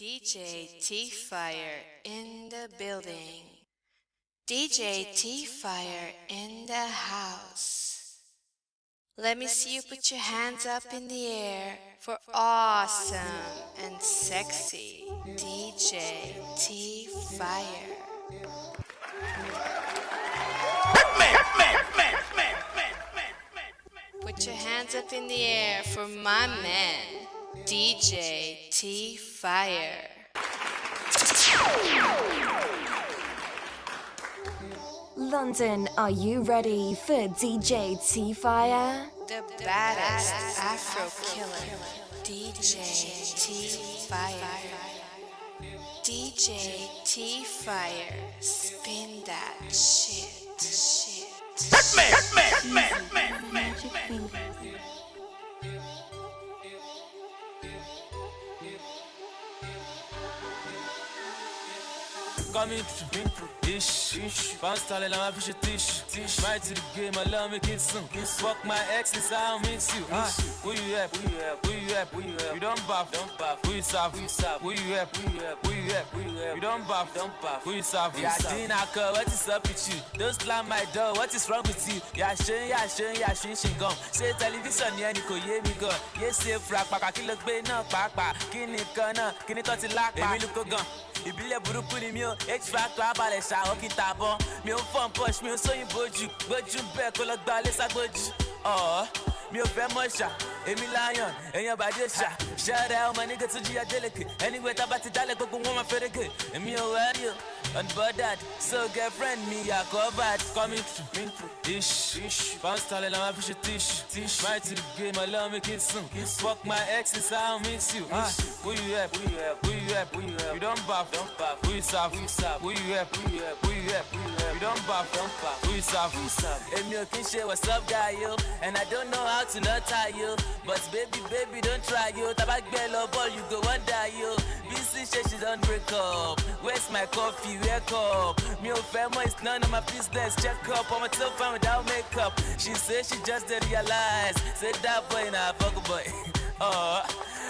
DJ T-Fire in the building. DJ T-Fire in the house. Let me see you put your hands up in the air for awesome and sexy DJ T-Fire. Put your hands up in the air for my man, DJ T-Fire. London, are you ready for DJ T-Fire? The baddest Afro killer, DJ T-Fire. DJ T-Fire, spin that shit. Coming through, ish. Bounce style and I'm a tish. Right to the game, I love me kiss soon. Fuck my ex, this I don't miss you. Who you at? You don't buff. Who you serve? Who you at? You don't buff. Who you serve? Yeah, Dinaka, what is up with you? Don't slam my door, what is wrong with you? Yeah, shin gum. Say television, yeah, Nico, yeah, me go. Yes, say frack, paka, kill a bay, no, papa. Kini kana, kini cut it lock, baby, look a gun. Ìbílẹ̀ burúkú ni mi ò H-Factor abalẹ̀ ṣàwọ́ kí n tàbọ̀ mi ò fọ́n push mi ò sóyìn bójú gbójú bẹ́ẹ̀ kó lọ gba alẹ́ ságbójú mi ò fẹ́ mọ̀ ṣá èmi lion èèyàn bàdé ṣá ṣẹ́rẹ́ ọmọ nígbà tó jíya délẹ̀kẹ̀ anyway tá bá ti dálẹ̀ gbogbo wọn máa fẹ́rẹ̀kẹ̀ èmi ò wẹ́rí o unbothered so girlfriend mi yà covered coming through ish bounce talent I'm a fish tish right to the game I love me kiss soon fuck my ex since I don't miss you who you at you don't buff who you serve who you at you don't buff who you serve èmi ò kí n ṣe what's up guy yo and I don't know how to not tie you but baby don't try yo tá bá gbé lọ ball you go wonder yo BC say she don't break up where's my coffee wake up me ò fẹ́ mọ̀ it's none of my business check up I'm still fine without makeup she say she just didn't realize say that boy na fuck boy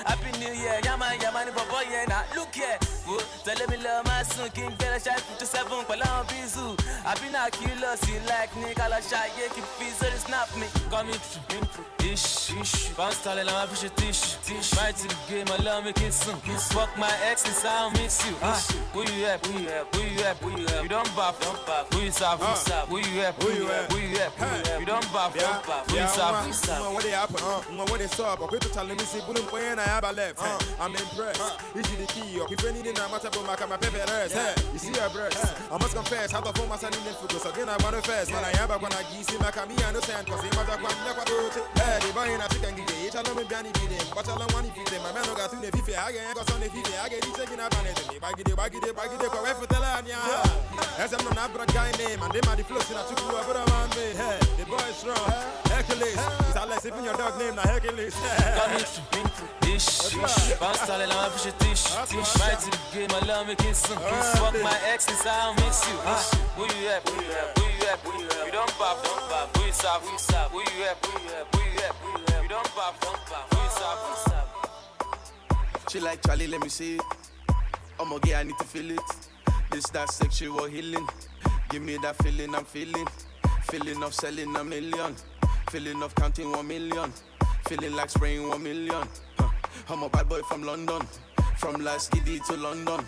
happy new year yama ni bobo yeah na look here tell me love my son king bella shine 57 pẹ̀lú àwọn bizu I been a killer see like nigga la shy yeah keep fees so snap me coming through ish bounce talent I'm a fish tish right to the game I love me kiss soon fuck my ex since I don't miss you who you at you don't buff who you serve who you at you don't buff who you serve what they happen what they stop okay to tell me see bulum when I have a left I'm impressed is the key up if you need in a matter for my paper you see your breast I must confess how the form was sending focus again I want to first man I have when I give my kami understand cause it matter when never do it the boy in a chicken get each other me biani be them but I don't want to feed them my man got to the fifi I got on the fifi I get it taking up on it me baggy the correct for tell on ya as I'm not a guy name and them are the flows in a took you over on me the boy is strong Hercules it's a less even your dog name na Hercules coming through ish bounce talent I'm a fish tish right to the game I love me kiss soon fuck my ex since I don't miss you who you at you don't buff who you serve who you at you don't buff who you serve she like Charlie let me see it I'm okay I need to feel it this that sexual healing give me that feeling I'm feeling of selling a million feeling of counting 1 million feeling like spraying 1 million I'm a bad boy from London from last Skiddy to London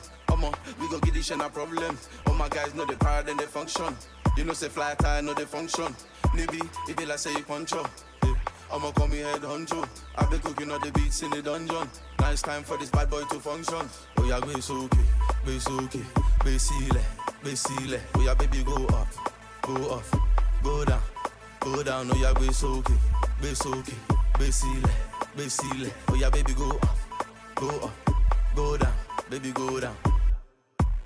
we go get this shit no problem all my guys know the power then they function you know say fly tie know they function maybe it be like say you control I'ma call me head honcho I've been cooking all the beats in the dungeon now it's time for this bad boy to function oh yeah be so okay be sile oh yeah baby go up go down oh yeah be so okay be sile oh yeah baby go up go down baby go down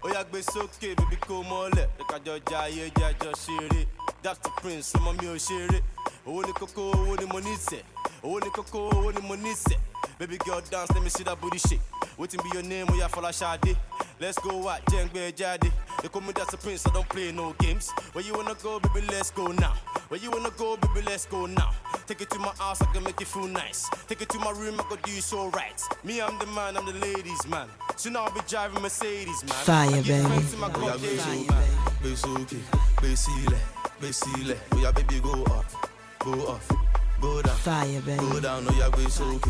oh yeah be so okay baby go mole ká jọ jayé jọ ṣeré that's the prince ọmọ mi ò ṣeré owó ní kókó owó ní mo ní ṣe owó ní kókó owó ní mo ní ṣe baby girl dance let me see that booty shake wetin be your name oya Fọláṣadé let's go out jẹ́ n gbé jáde they call me that's the prince I don't play no games where you wanna go baby let's go now where you wanna go baby let's go now take it to my house I can make you feel nice take it to my room I can do you so right me I'm the man I'm the ladies man So now I be driving Mercedes, man. Fire, baby. Friends in my congregation, man. Basile, oh yeah, baby, go up, go down, Fire, baby. go down, oh yeah, basile,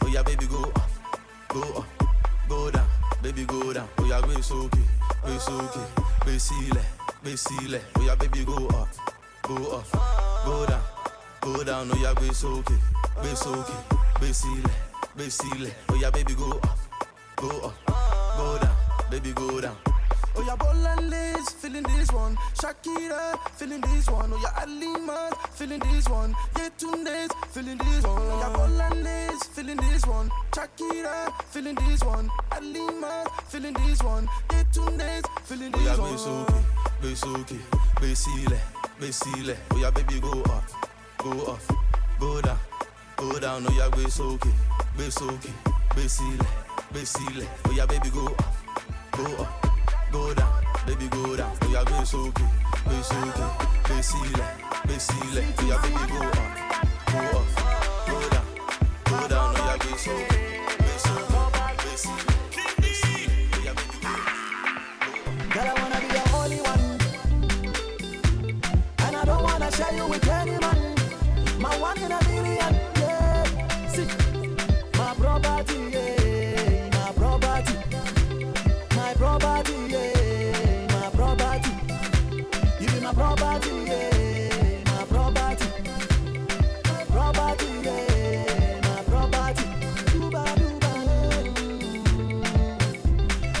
oh yeah, baby, go up, go down, baby, go down, oh yeah, basile, oh yeah, baby, go up, go down, oh yeah, basile, oh yeah, baby, go up, go down, baby, go down. Oh, yeah, ball and lace, feeling this one. Shakira, feeling this one. Oh, yeah, Alima, feeling this one. Yeah, Tundes, feeling this one. Oh, yeah, ball and lace, feeling this one. Shakira, feeling this one. Alima, feeling this one. Yeah, Tundes, feeling this one. Oh, yeah, Basile. Oh, yeah, baby, go up, go down, oh, yeah, Basile. Oh, yeah, baby, go up, go down, baby, go down. Oh yeah, basile. Oh yeah, baby, go up, go down, oh yeah, basile. Oh yeah, baby, go up. Girl, I wanna be your only one, and I don't wanna share you with any man. My one in a million, yeah. See, my property, yeah, my property, my property, yeah. My property, yeah, my property, yeah, my property. Duba,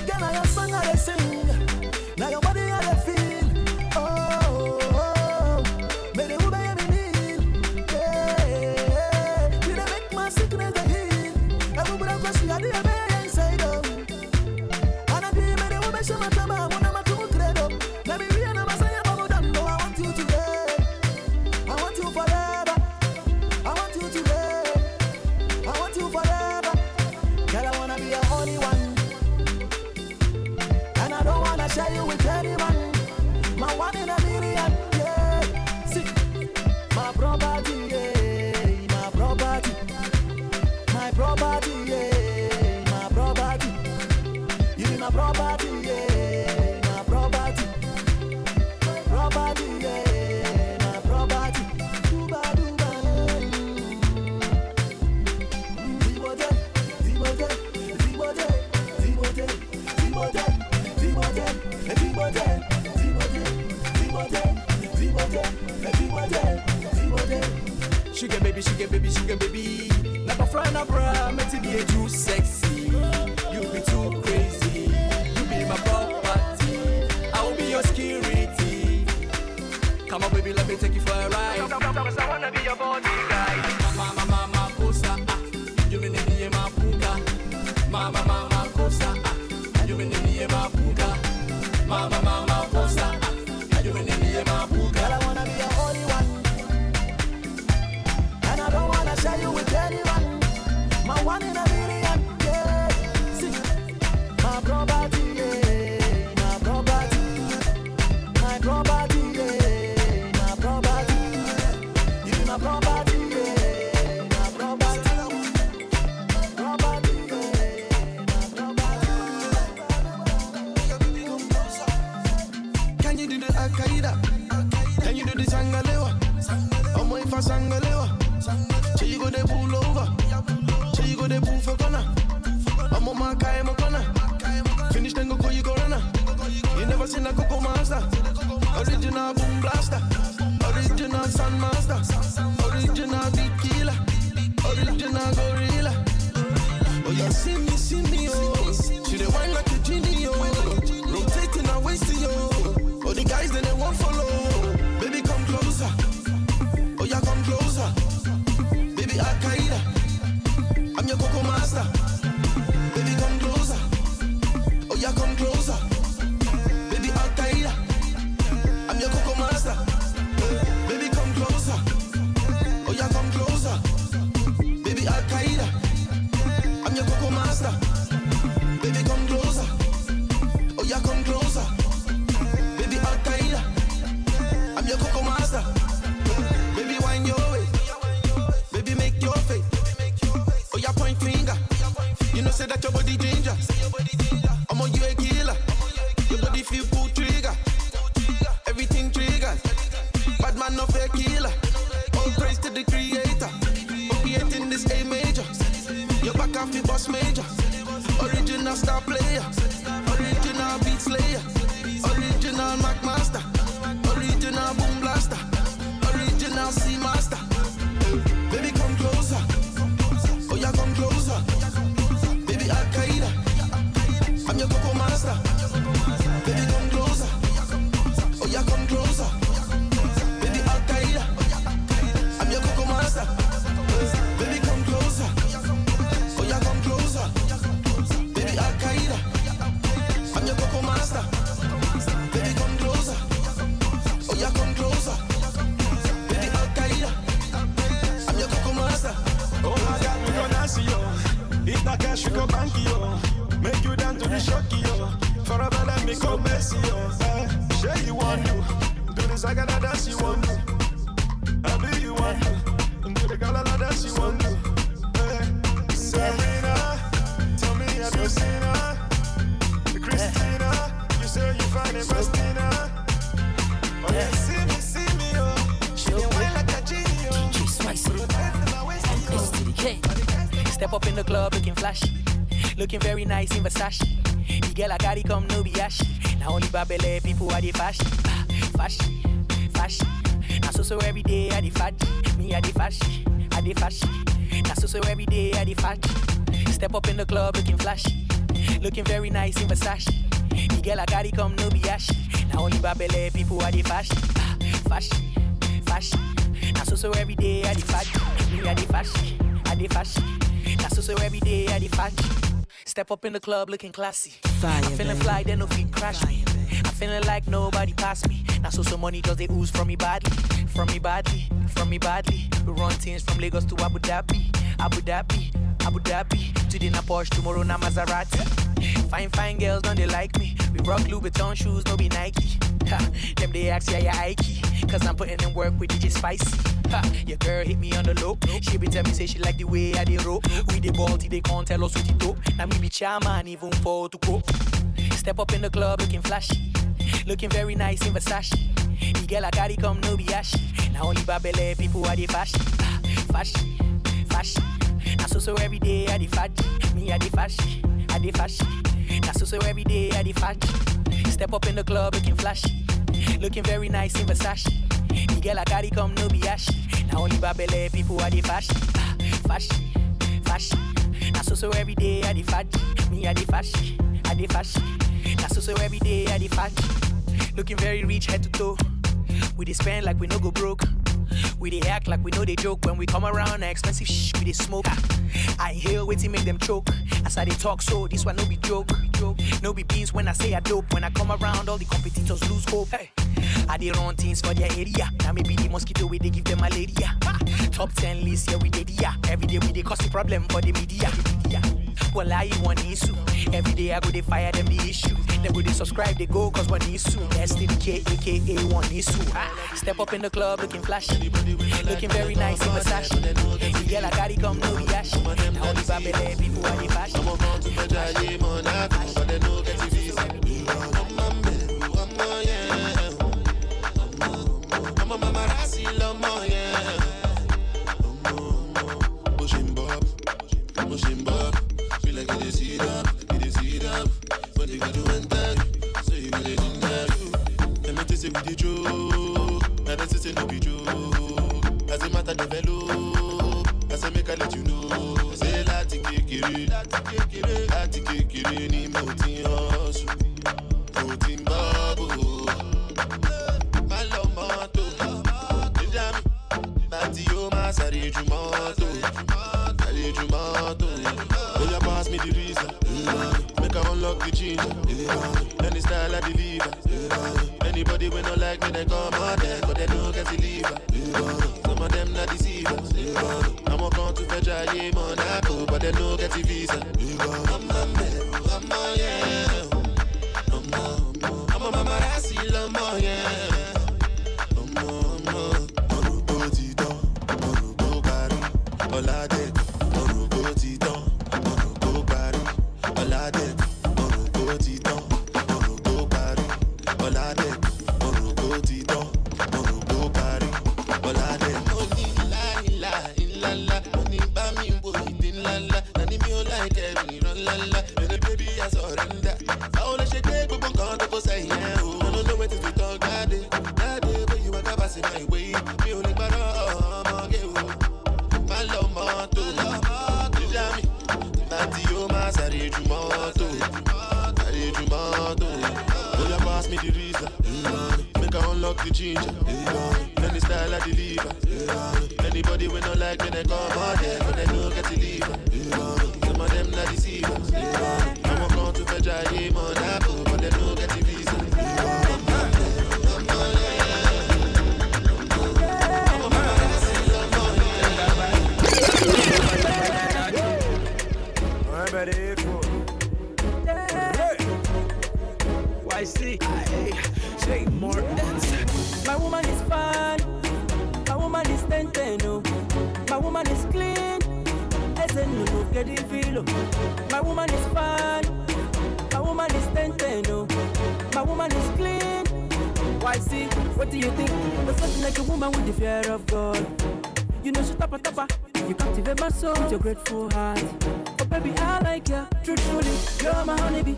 girl, now your song I dey sing, now your body I dey feel. Oh, baby, who may me need? Yeah, you dey make my sickness dey heal. Everybody question I dey be inside of. And I be me dey who make sure my time I wanna my two credo. Let me be another. Share you with anyone, my one in a million, yeah. See, my property, yeah, my property, yeah, my property. You be my property, yeah, my property, yeah, my property. Duba, Sugar baby, never fly na bra, me to be too sexy. You be too crazy. You be my property. I will be your security. Come on, baby, let me take you for a ride. I wanna be your bodyguard. Mama, kosa, you mean in my puka. Mama, kosa, you mean in my puka. Mama, kosa, you mean in my puka. Girl, I wanna be your only one. I don't wanna share you with anyone. My one in a million, yeah. See, my property, yeah, my property, yeah, my property. You be my property, yeah, my property, yeah, my property. Can you do the Al-Qaeda? Can you do the Sangalewa? Omo ifa Sangalewa. So you go there pull over. So you go there pull for corner. I'm on my car, my corner. Finish then go you go runner. You never seen a Coco Master. Original boom blaster. Original Sun Master. Original beat killer. Original gorilla. Oh yeah, see me, oh. She the wine like a genie, oh. Rotating her waist, oh. All the guys then they won't follow. Baby come closer. Oh yeah, come closer. Baby Al-Qaeda, I'm your Coco Master. Baby come closer. Oh yeah, come closer. Baby Al-Qaeda, I'm your Coco Master. Baby come closer. Oh yeah, come closer. Baby Al-Qaeda, I'm your Coco Master. Baby come closer. Oh yeah, come closer. Baby Al-Qaeda, I'm your Coco Master. Baby wind your way. Baby make your face. Oh yeah, point finger. You know, say that your body ginger. I'm on you a killer. Your body feel cool trigger. Everything triggers. Bad man no fake killer. All praise to the creator. Opiating this A major. Your back off the boss major. Original star player. Original beat slayer. Original Mac master. Original boom blaster. Original C master. Baby come closer. Oh yeah, come closer. Baby Al Qaeda. I'm your coco master. Baby come closer. Oh yeah, come closer. Baby Al Qaeda. I'm your coco master. Baby come closer. Oh yeah, come closer. Baby Al Qaeda. I'm your coco master. Baby come closer. Oh yeah, come closer. Baby Al Qaeda. I'm your coco master. Oh my God, we gonna see you. If not cash, we go bank you. Make you down to the shocky yo. Forever let me go messy yo. Sure you want to do this, I gotta dance you want to. I do you want to do the girl I dance you want to. Sabrina, tell me have you seen her? Christina, you say you find it Christina. Oh yeah, see me yo. She didn't wine like a genie yo. Step up in the club looking flashy, looking very nice in Versace. The girl I carry come no be ashy. Now only Babele people are the fashion, fashion. Now so every day I the fashion, me I the fashion, Now so every day I the fashion. Step up in the club looking flashy, looking very nice in Versace. The girl I carry come no be ashy. Now only Babele people are the fashion, fashion. Now so every day I the fashion, me I the fashion. Now so every day I the fashion. Step up in the club looking classy. I'm feeling fly, then no feet crash me. I'm feeling like nobody passed me. Now so money just they ooze from me badly. We run things from Lagos to Abu Dhabi. Today na Porsche, tomorrow na Maserati. Fine girls, don't they like me? We rock Louboutin shoes, no be Nike. Them they ask yeah Ike. Cause I'm putting in work with DJ Spicy. Your girl hit me on the low. She be tell me say she like the way I did roll. We the ball till they can't tell us what it do. Now me be chairman even for to go. Step up in the club looking flashy, looking very nice in Versace. The girl I carry come no be ashy. Now only Babele people are the fashion. Now so every day I the fashion, me I the fashion. Now so every day I the fashion. Step up in the club looking flashy, looking very nice in Versace. The girl I carry come no be ashy. Now only Babele people are the fashion. Now so every day I the fashion, me I the fashion. Now so every day I the fashion. Looking very rich head to toe. We dey spend like we no go broke. We dey act like we know they joke. When we come around, expensive shh, we dey smoke. I hear waiting make them choke. As I dey talk so, this one no be joke. No be beans when I say I dope. When I come around, all the competitors lose hope. Hey. I dey run things for their area. Now maybe the mosquito way they give them malaria. Top 10 list, yeah we did yeah. Every day we dey cause a problem for the media. Well, I one issue. Every day I go they fire them the issue. They go they subscribe, they go cause one issue. STDK aka one issue. Step up in the club looking flashy, looking very nice in Versace. The girl I carry come no be ashy. Now only Babele people are the fashion. I'm about to Versace Monaco, but they no get TV. I'm a Mamarasi Lomo, yeah. Pushing Bob, feel like it is heat up, but they got to enter, so you got it in there. Let me tell you with the joke, now that's it, no be joke. As a matter develop, as I make I let you know. Say lati kekere, ni moti hosu, moti babu. Malomoto, jami, bati yo masari jumoto. Oh, you pass me the reason. Make I unlock the ginger. Any style I deliver. Anybody when no like me, they come on there, but they don't get to leave. Some of them not deceivers. I'm a going to fetch a Monaco, but they don't get the visa. I'm a yeah. I'm a Mamarasi Lomo, yeah. All I did. la la. And if you like it, we run la la. Baby, baby, I surrender. I wanna shake it, but won't come to say yeah. I don't know what is we talk that day. That day when you were passing my way. Me only but I'm you. My love, my to Jami. Nati yo ma sare jumoto. Sare jumoto. Oh, you pass me the reason. Make I unlock the ginger. Then the style I deliver. Anybody when no like me, they come out there, but they don't get to leave. Some of them not deceivers. I walk on to fetch a game on Apple, but they don't get the visa. I'm ready for YC, say more dance. My woman is fine. My woman is tenteno. My woman is clean. No get it feel. My woman is fine. My woman is tenteno. My woman is clean. YC, what do you think? There's something like a woman with the fear of God. You know she tapa. You captivate my soul with your grateful heart. Oh baby, I like you. Truthfully, you're my honeybee.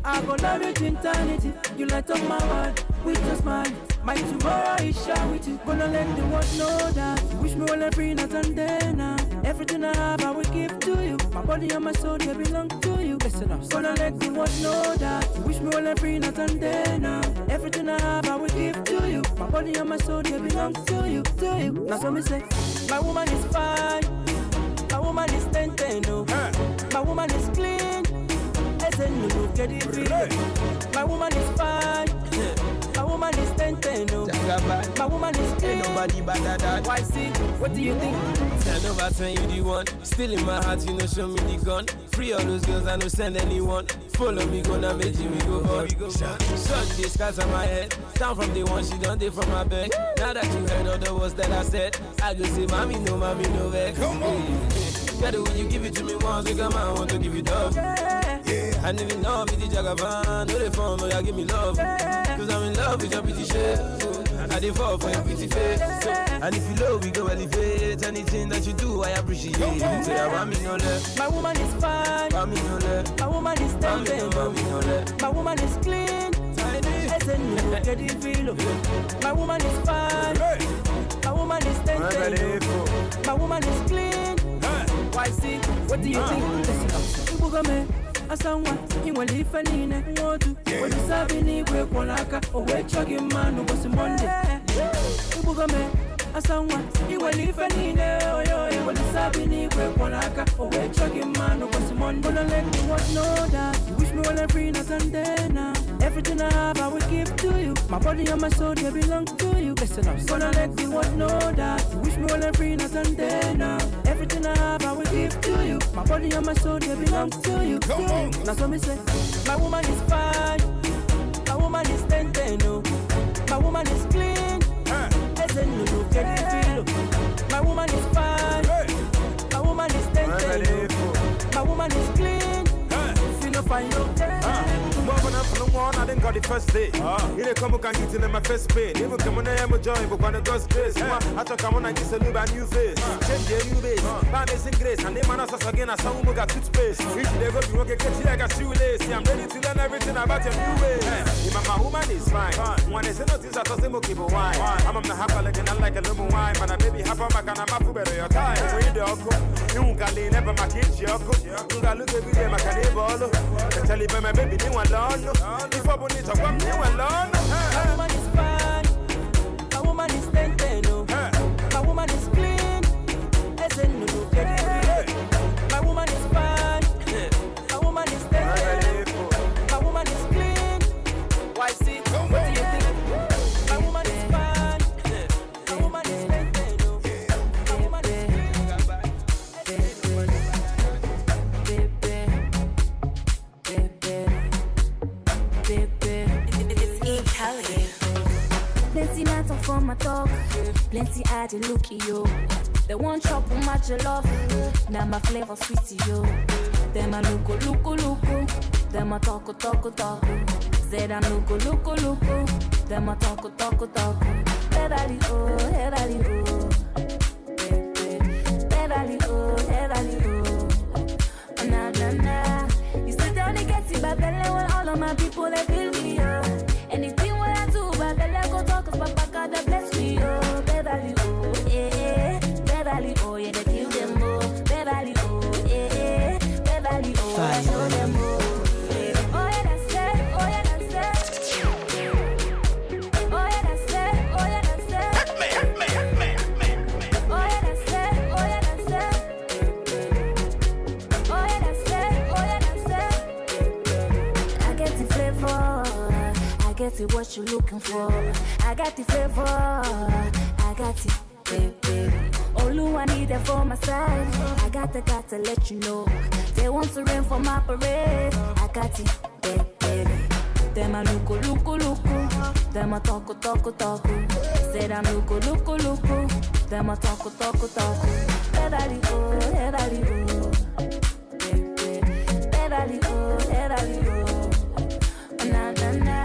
I go love you to eternity. You light up my world with your smile. My tomorrow is shine with you. Gonna let the world know that you wish me all every night and day now. Everything I have I will give to you. My body and my soul they belong to you. Listen up. Gonna let the world know that you wish me all every night and day now. Everything I have I will give to you. My body and my soul they belong to you. Now so me say, my woman is fine. My woman is tenteno. My woman is clean. No get it feel. My woman is fine. My woman is tenteno. My woman is clean. Nobody better than YC, what do you think? Stand over, turn you the one. Still in my heart, you know, show me the gun. Free all those girls, I no send anyone. Follow me, gonna make you, we go hard. Such this scars on my head. Down from the one, she done day from my bed. Now that you heard all the words that I said, I go say, mommy, no vex. Come on. Get it when you give it to me once, because I want to give it up. Yeah. I never know me the Jagavan, no they phone, no you give me love. Cause I'm in love with your pretty shape. I dey fall for your pretty face. And if you love, we go elevate. Anything that you do, I appreciate. Say I want me no left. My woman is fine. Want me no left. My woman is tender. My woman is clean. No get it feel. My woman is fine. My woman is tender. My woman is clean. YC, what do you think? Ibugame, asanwa, ingwali fanine, ngodu. Wadi sabi ni kwe kolaka, owe chogi manu wasi monde. Ibugame, asanwa, ingwali fanine, oyo. Wadi sabi ni kwe kolaka, owe chogi manu wasi monde. Gonna let the world know that you wish me all every night and day now. Everything I have I will give to you. My body and my soul they belong to you. Listen up. Gonna let the world know that you wish me all every night and day now. Everything I have I will give to you. My body and my soul they belong to you. Come on. Now so me say, my woman is fine. My woman is tenteno. My woman is clean. No get it feel. My woman is fine. My woman is tenteno. My woman is clean. Feel no fine no. I didn't got the first day. You come and get in my first pain. Even come on, I'm a joy, but when it goes grace. I talk, come on, I get a new face. Change your new base. Amazing grace. And they man us again as someone who got toothpaste. If they go, you won't get like a shoelace. I'm ready to learn everything about your new ways. My woman is fine. When they say nothing, I toss them okay, but why? I'm not happy like an like a little wine. Man, I baby happy, I can't have better your time. Read the alcohol. You can lean never my kids, you can look every day, my cannibal. Tell you, my baby, you want long. Before we need to come new alone. My woman is fine. My woman is tenteno. My woman is clean. No get it feel. My woman is fine. My woman is tenteno. My woman is clean. YC, what do you think? My woman is fine. My woman is tenteno. My woman is Plenty nights on for my talk, plenty I did look at you. They want chop on match your love, now my flavor sweet to you. Them a look, them a talk. Said I'm look, them a talk. Headali oh, headali oh. my people, they feel me, anything what I do, but they let go talk, cause Papa God, they bless me, Beverly, yeah, Beverly, yeah, they kill them, Beverly, yeah, Beverly, I show them, what you looking for? I got the flavor, I got it, baby. All I need it for my side. I got to let you know. They want to rain for my parade. I got it, baby. Them a look. Them a talk. Say them look. Them a talk. Beverly, baby. Beverly, na.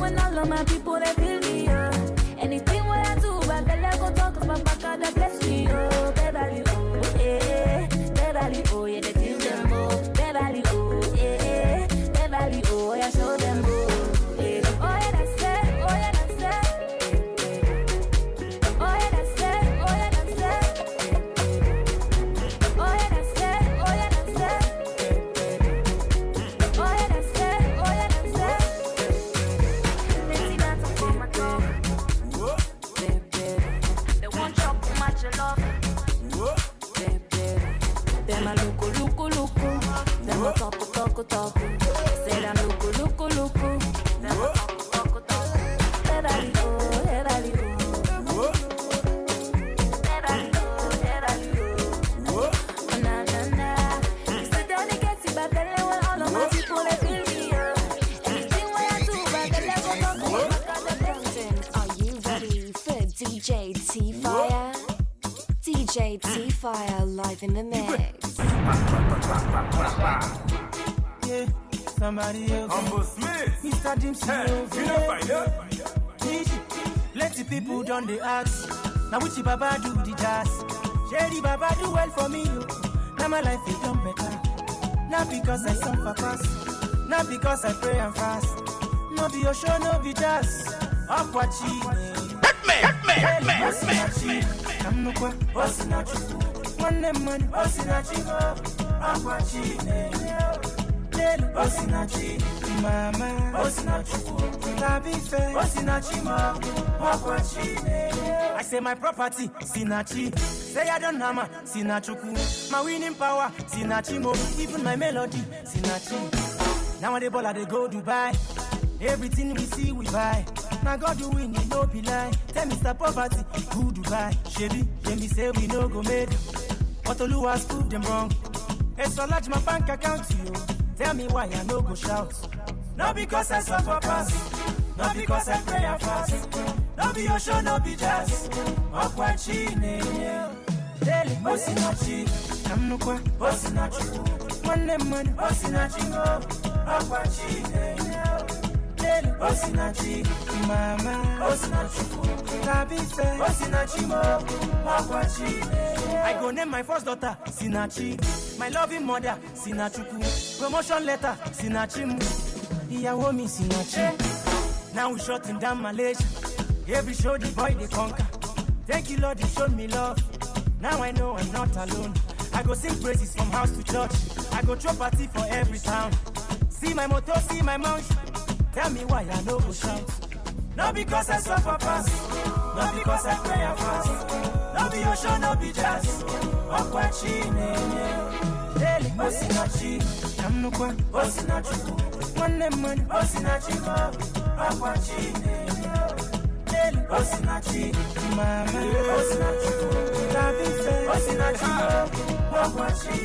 When all of my people they feel me, anything what I do, but they let go talk, cause Papa God they bless me, Beverly, yeah, Beverly, yeah, they feel them, Beverly, yeah, Beverly, yeah, show them, yeah, yeah, that's it, yeah, that's it, yeah, that's it, yeah, that's it, yeah, that's it, yeah, that's Them a look. Them a talk. Say them look. Them a talk. Beverly, Beverly, na. You sit down and get it, but then all of my people they feel me, anything what I do, but they let go talk. Are you ready for DJ T-Fire? DJ T-Fire live in the mix. Yeah, somebody else. Humble Smith. Mr. Dempsey. Let the people done the ask. Now which Baba do the jazz? Shady Baba do well for me. Now my life is done better. Not because I suffer fast. Not because I pray and fast. No be your show, no be jazz. Up what she. Hit me. I'm no kwa, osinachi. One money, osinachi. Akwachi, lelu, osinachi. Mama, osinachi. Tabife, osinachi ma. Akwachi, I say my property, sinachi. Say I don't hammer, sinachuku. My winning power, sinachi mo. Even my melody, sinachi. Now the baller they go Dubai. Everything we see we buy. Now God do win, it no be lie. Tell Mr. Poverty, who Dubai? Chevy, let me say we no go make. But Olu has proved them wrong. It's so large my bank account to you. Tell me why I no go shout. Not because I suffer pass. Not because I pray and fast. Not be your show, not be jazz. Okwachi, daily, osinachi. I'm no kwa, osinachi. Money, osinachi. Okwachi, osinachi, mama, osinachi, tabife, osinachi mo, akwachi. I go name my first daughter, Sinachi. My loving mother, Sinachuku. Promotion letter, Sinachimu. Iyawo mi Sinachi. Now we shutting down Malaysia. Every show the boy they conquer. Thank you Lord, you showed me love. Now I know I'm not alone. I go sing praises from house to church. I go throw party for every town. See my motto, see my mouth. Tell me why I no go shout. Not because I suffer pass. Not because I pray and fast. Not be your show, not be jazz. Okwachi, daily, osinachi. I'm no kwa, osinachi. Money, osinachi. Okwachi, daily, osinachi. Mama, osinachi. Tabife, osinachi. Okwachi,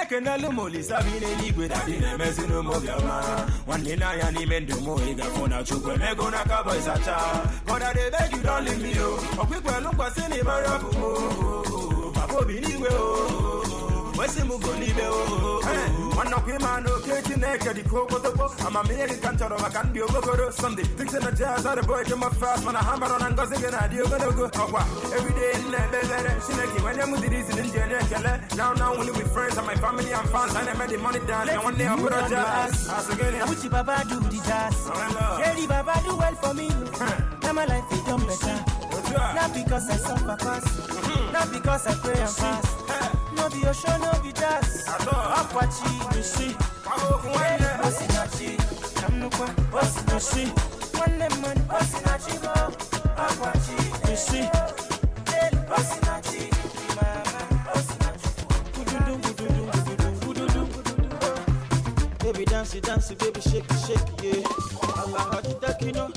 Ekene lumoli sabine ligwe dadine mezino mobiama. One day na yani mendo mo iga fona chukwe mego na kabo isacha. God I dey beg you don't leave me oh. Okwikwe lukwa sini marabu oh. Papo biniwe oh. Wesi mugo libe oh. Wana kwima no keti naked, the cocoa. I'm a American cantor, I can't be over Sunday. Things in the jazz, are the boy to my fast, when I hammer on and goes again, I do go. Every day in the bed, she make it when I'm with this in India. Now, only with friends and my family and fans, and I made the money down. And one day I'll put a jazz. I wish you Baba do the jazz. Hey, Baba do well for me. Now my life is done better. Not because I suffer fast, not because I pray and fast. No be ocean, no be jazz. Aquachi, you see. Osinachi, I'm no one. Osinachi, one lemon. Osinachi, Aquachi, you see. Osinachi, mama. Osinachi, baby dance, baby shake, yeah. Allah, you know.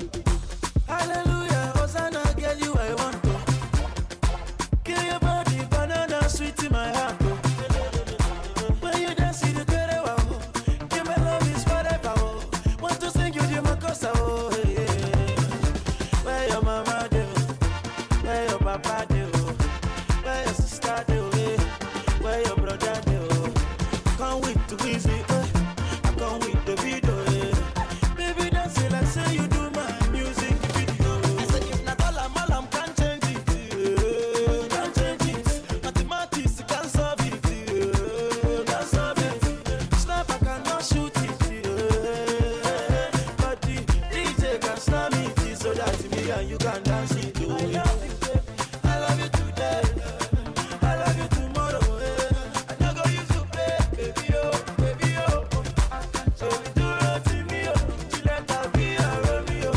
Hallelujah, Hosanna, girl, you I want to. Kill your body, banana sweet in my heart. When you dance, you get it, wow. Give my love is forever. Want to sing you, you my cosa. Where your mama do? Where your papa do? Where your sister do? Where your brother do? Can't wait to visit. I can't wait to video. Baby, dance it like say you do my music. You can dance it too. I love you today. I love you tomorrow. I don't go use to play, baby oh. So we do it to me oh. Tu let ta vie à Romeo.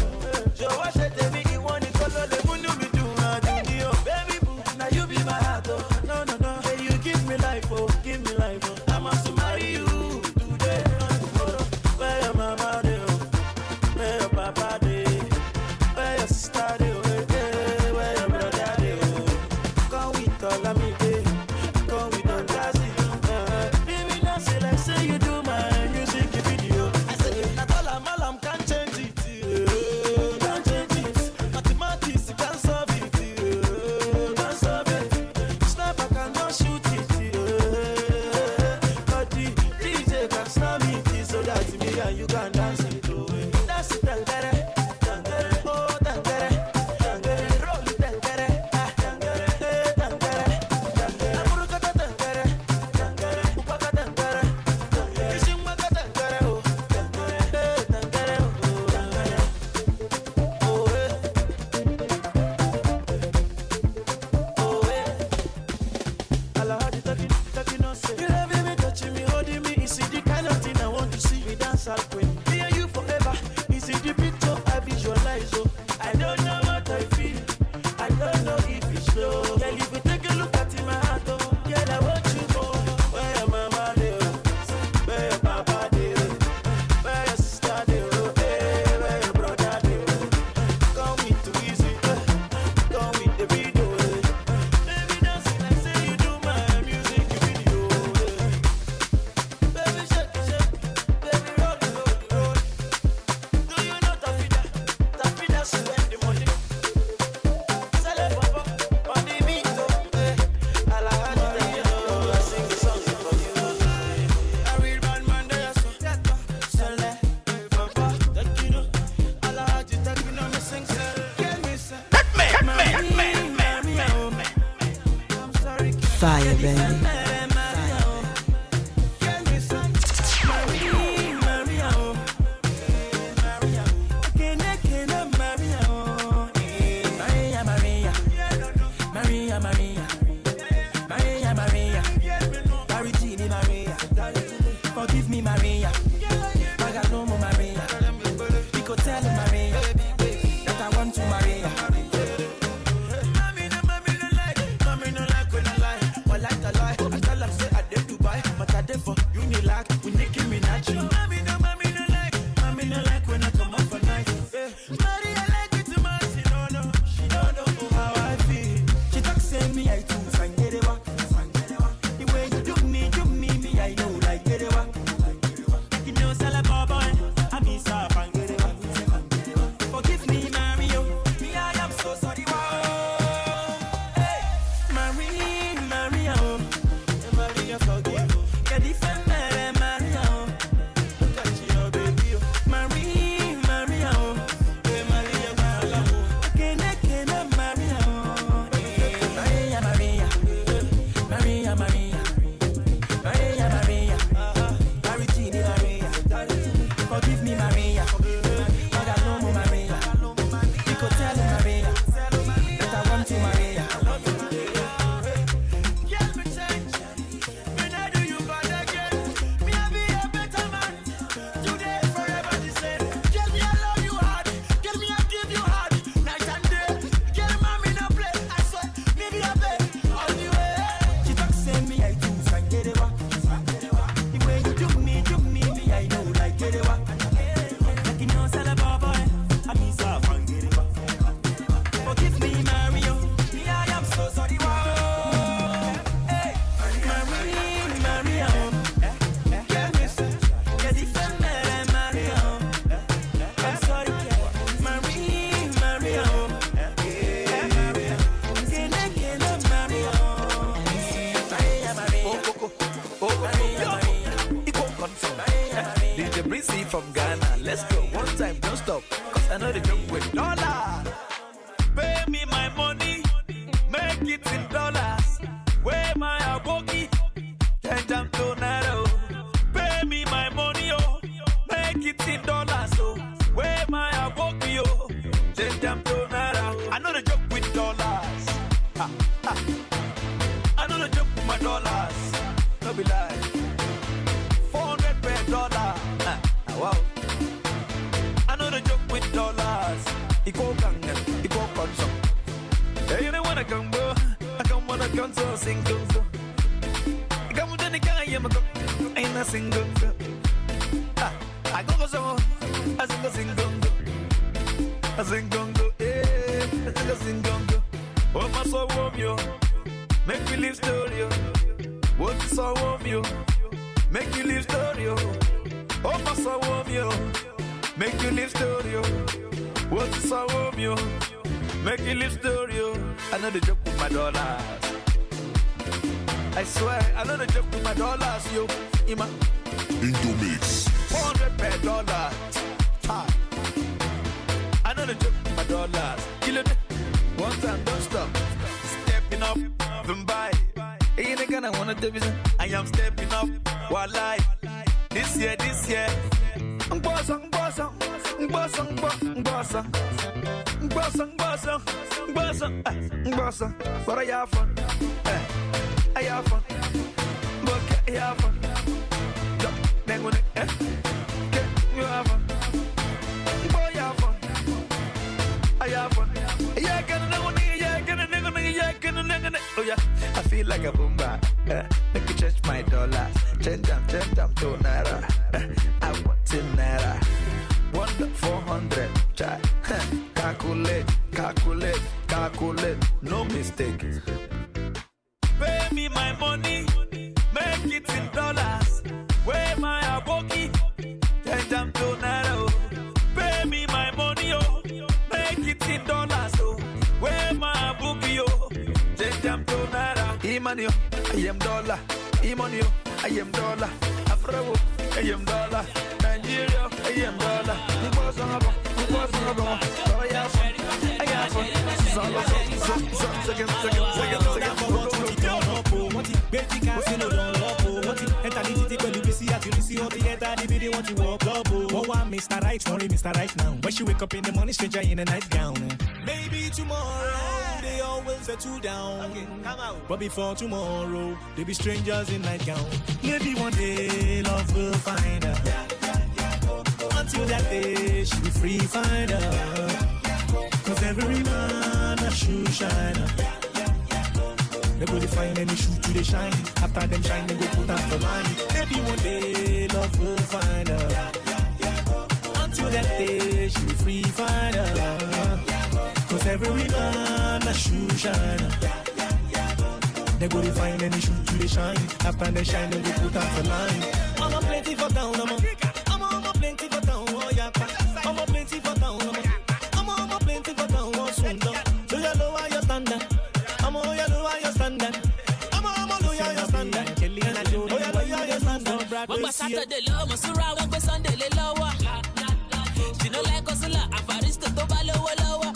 Je watch it me, you want it color the moon me do baby boo, now you be my heart oh. No. Hey, you give me life oh. I must marry you today, not tomorrow. Where your mama do? Where your papa do? Where your sister do? Where your brother do? Come with all of me, come with all jazzy. Baby, dance it like say you do my music video. I said if not all I'm can't change it. Mathematics can't solve it. Sniper cannot shoot it. But the DJ can snap it so that me and you can dance it. Dance it, you loving me, touching me, holding me. Is it the kind of thing I want to see? We dance out when me and you forever. Is it the picture I visualize? Oh, I don't know what I feel. I don't know if it's slow. Girl, if you take a look at my heart, oh, girl, I want you more. Where your mama do? Where your papa do? Where your sister do? Where your brother do? Come with the easy, come with the video. Baby, dance it like say you do my music video. Baby, shake it, baby, roll it. Do you know Tafida? Tafida spend the money. Sell it, papa, on the beat, oh. I sing the songs for you. I real bad man, they are so sell it, papa, that you know. I like to take you know me sing, get me say. I'm sorry, Fire, baby. Forgive me, Maria. I got no more Maria. You could tell Maria that I want to Maria. Mommy no like when I lie. Or like a lie. I tell them say I did Dubai, but I did for Unilag with Nicki Minaj. Mommy no like when I come up for night. Maria like it too much, she don't know how I feel. She talk say me I too fine, get it wa. The way you do me, I know like get it wa. You know sell a boy, I mean soft and get it wa. Forgive me, Mario, me I am so sorry wa. Hey, Maria, forgive. Get the friend, Maria. Maria. Yeah, mister. Yeah, the female Maria. I'm sorry, Maria. DJ Breezy from Ghana, let's go. One time, don't stop. Cause I know the joke with dollar. Pay me my money, make it in dollars. Where my aboki, change them to naira. Pay me my money, oh, make it in dollars. Oh, where my aboki, oh, change them to naira. I know the joke with dollars. Ha, ha. I know the joke with my dollars. No be lie. 400 per dollar. Wow. I know the joke with dollars. Equal gangan, equal consum. Hey, you know when I come, bro. I come when I come so single. I come with the guy, I'm a go. Ain't a single. I go so. I sing a single. I sing gongo, eh. I sing a single. Oh, my soul warm you. Make me live story. What is so warm you? Make you live story. Oh, my soul warm you. Make you live story. What is so warm you? Make you live story. I know the joke with my dollars. I swear, I know the joke with my dollars, yo. Ima. Into mix. 400 per dollar. Ha. I know the joke with my dollars. Kill it. One time, don't stop. Stepping up, then buy. Ain't a gonna wanna do it. I am stepping up. While I this year. Bossang. But I have fun. I have fun. But I have fun. Then when you have fun. Boy, I have fun. I have fun. Yeah, oh yeah, I feel like a boomba. Make you change my dollars. Change them to naira. I want in naira. 400. Calculate. No mistake. Pay me my money. Make it in dollars. Where my aboki? Change them to naira. Pay me my money, oh. Make it in dollars, oh. Where my aboki, oh. Change them to naira. E-money, I am dollar. E-money, I am dollar. Afro, I am dollar. Nigeria, I am dollar. Mr. Right, sorry, Mr. Right now. When she wake up in the morning, stranger in a nightgown. Maybe tomorrow they all will settle down. Okay, come out. But before tomorrow, they be strangers in nightgown. Maybe one day love will find her. Until that day, she be free find her. Cause every man a shoe shiner. They go to find any shoe to the shine. After them shine, they go put out the line. Maybe one day love will find her. Until that day, she be free find her. Cause every man a shoe shiner. They go to find any shoe to the shine. After they shine, they go put out the line. I'm a plenty for down, I'm a plenty for down, oh yeah. I'm a plenty for down, I'm a plenty for down, oh soon down. So you lower your standard. I'm a lower your standard. I'm a lower your standard. Oh yeah, lower your standard. One Saturday low, Masura, one Sunday lower. She no like us a lot. Afaristo to lower.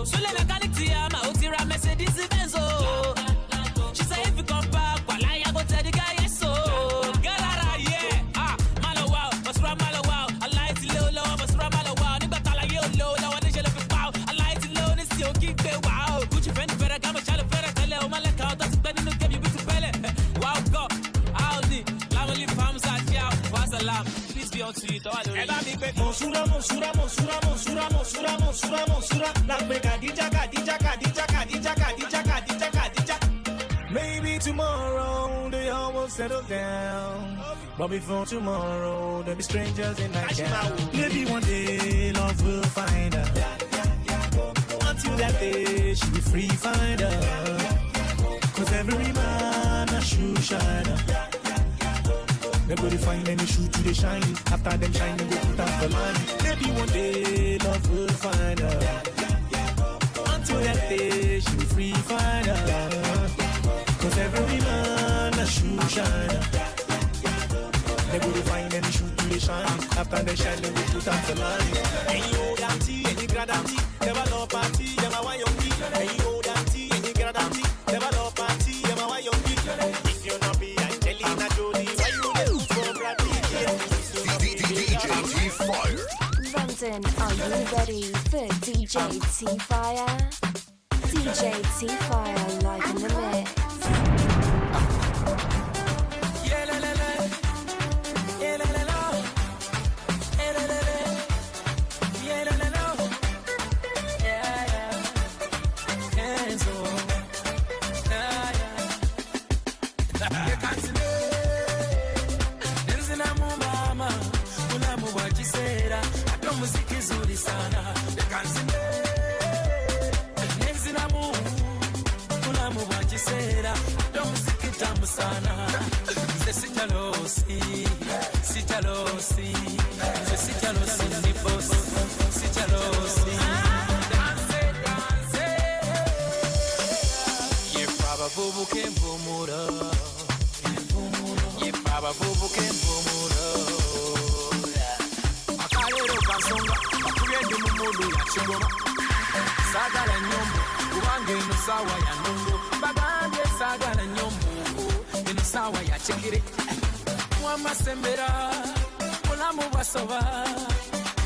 So let me call it to ya, my Otira Mercedes Benz. She say if you come back, while I go tell the guy yes so. Galara yeah, Malawa, Masura Malawa. I like to low, Masura Malawa. Nigga tala yo low, I want to shell up pow. I like to low, this yo keep the wow. Gucci friend, better come and shall better tell you, man, like how that's better no give you with the belly. Wow, go, Audi, Lamely farms at ya, was a lamb. Please be on to it, all the Monsura. Maybe tomorrow they all will settle down. But before tomorrow, they'll be strangers in night gown. Maybe one day love will find her. Until that day, she'll be free find her. Cause every man a shoe shiner. They go to find any shoe to the shine. After them shine, they go put out the line. Maybe one day love will find her. Until that day, she will free find her. Cause every man a shoe shiner. They go to find any shoe to the shine. After they shine, they go put out the line. Any old auntie, any grand auntie, never love party, never want your key. Any old auntie, any grand auntie, never love party, never want your key. If you're not be Angelina Jolie, why you get for Brad Pitt? DJ T-Fire. London, are you ready for DJ T-Fire? DJ T-Fire live in the mix. Sagala nyombo, uwange ino sawa ya nungo. Bagande sagala nyombo, ino sawa ya chekire. Mwama sembera, mulamu wasoba.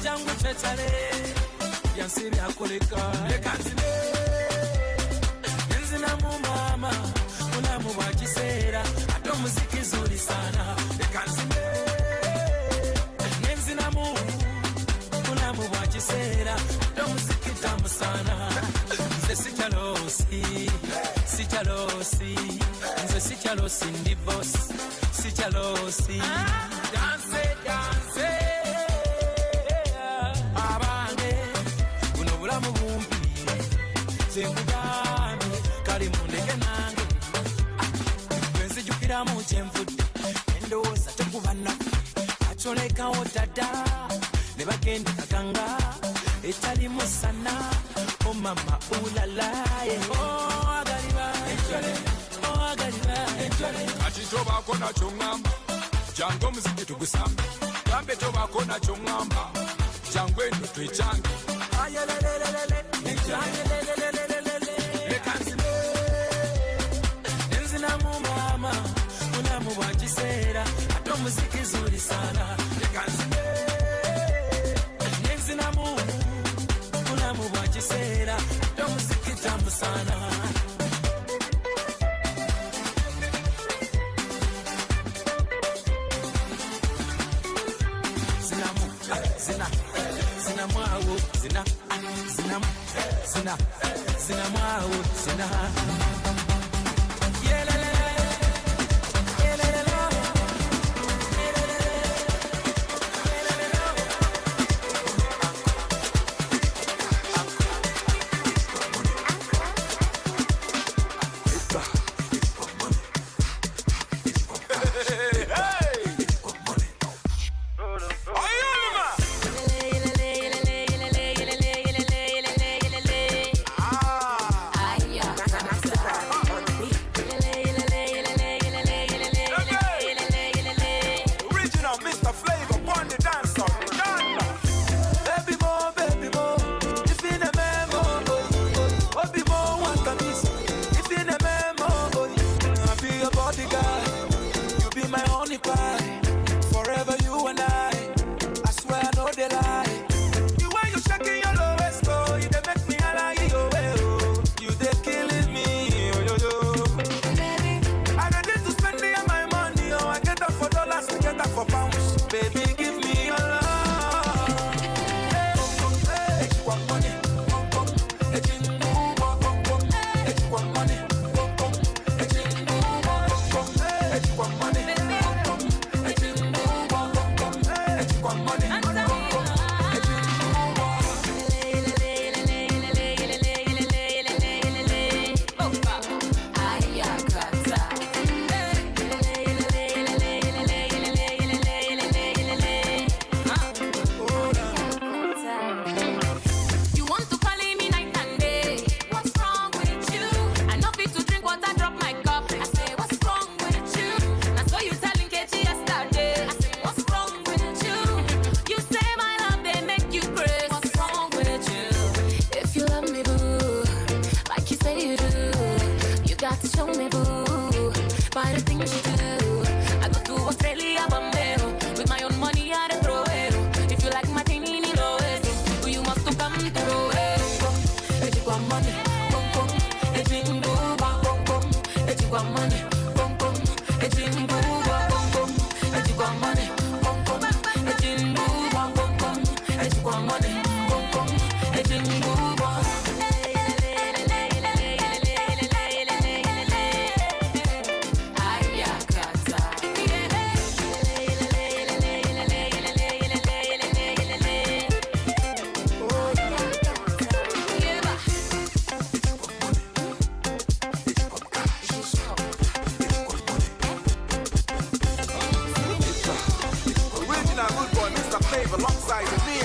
Jangu chechale, yansiri akoleka. Lekanzine, nenzina mumama, mulamu wajisera. Ato muziki zuri sana. Lekanzine, nenzina mulamu wajisera. Ato muziki tamu sana. Nze sichalosi ndi boss. Sichalosi. Dance. Abange, buno bulamu bumpi. Zenkugambe, kali mundeke nange. Bwenzijukira mu kyenvudde. Endowooza tekubana. Acolekawo dada. Ne bagenda kaganga. Etali musana. Oh mama, ulala. Oh agaliba. Achitoba kona chongamba jango muziki tugusamba gambe toba kona chongamba jango endo twechange ayelelelele lekanzime nenzina mumama mulamu bwakisera ato muziki zuri sana lekanzime nenzina mulamu bwakisera ato muziki tamu sana. Zina mwawo zina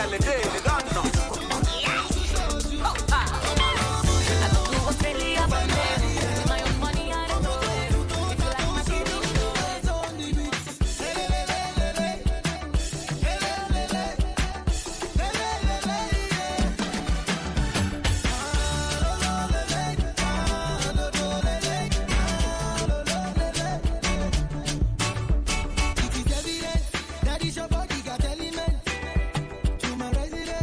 girl, they don't know. That is your body got element to my residence.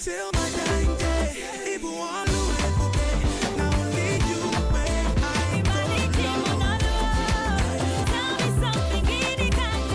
till my dying day. Even one look, now only you make I Tell me something, get it, can't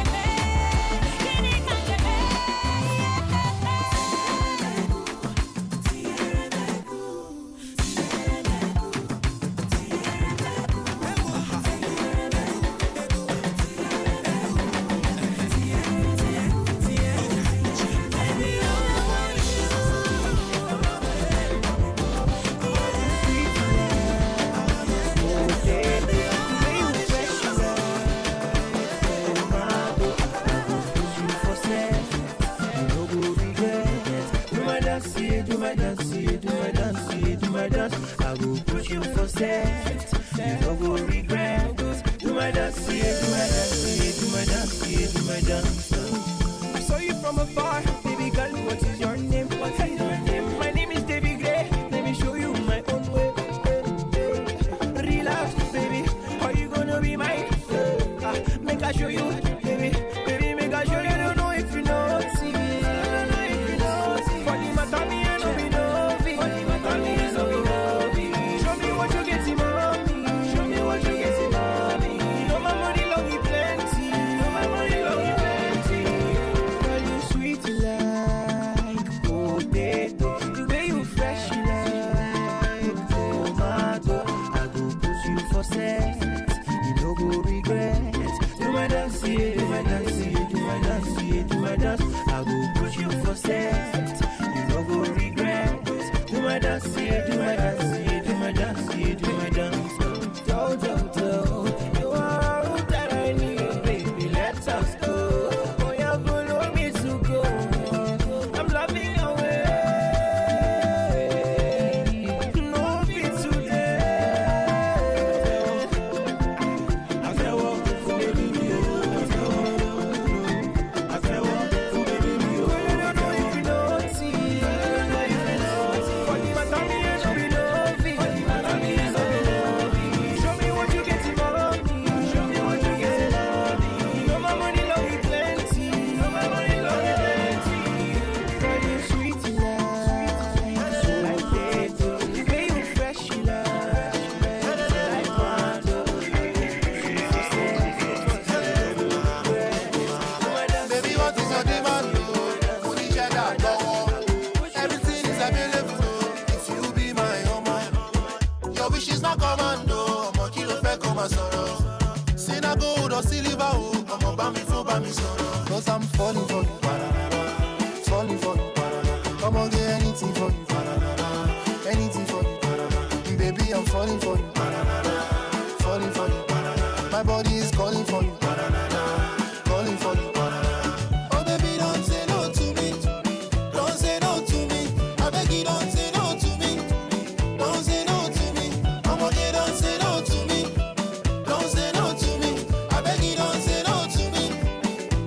I will push you for sex. You no go regret. Do my dance, yeah, do my dance, yeah, do my dance, yeah, do my dance. I saw you from afar, baby girl. What is your name? What is your name? My name is David Gray. Let me show you my own way. Relax, baby. Are you gonna be mine? Make I show you, baby. Baby, make I show you. I don't know if you know. See, I don't know if you know. For the matter, me I know me know. For the matter, me I know me know. Show me what you get, mommy. Show me what you get, mommy. You know my money long me plenty. You know my money long me plenty. Girl, you sweet like potato. The way you fresh like tomato. I go push you for sex. You no go regret. Do my dance, yeah, do my dance, yeah, do my dance, yeah, do my dance. I go push you for sex. You no go regret. Do my dance, yeah, do my dance, yeah, do my dance, yeah, do my dance. Do, you are all that I need, baby. Let us go. Oh, yeah, follow me to go. I'm loving your way. No be today. I say walk for baby, I say walk for baby. I don't know if you know, see. I don't know if you know. For the matter, me I know we love it. For the matter, me I know we love it. Show me what you get, mommy. Show me what you get, mommy. You know my money long me plenty. You know my money long me plenty. Girl, you sweet like potato. The way you fresh like tomato. Baby, what is your demand? Put each other go. Everything is available. If you be my woman, your wish is not commando. Ọmọ kí ló fẹ́ kó máa sọ̀rọ̀. Sina gold or silver, ọmọ bá mi fún bá mi sọ̀rọ̀. 'Cause I'm falling for you, falling for you. Come on, get anything for you, anything for you. Baby, I'm falling for you, falling for you. My body is calling for you, calling for you. Oh baby, don't say no to me, don't say no to me. I beg you, don't say no to me, don't say no to me. I'm okay, don't say no to me, don't say no to me. I beg you, don't say no to me,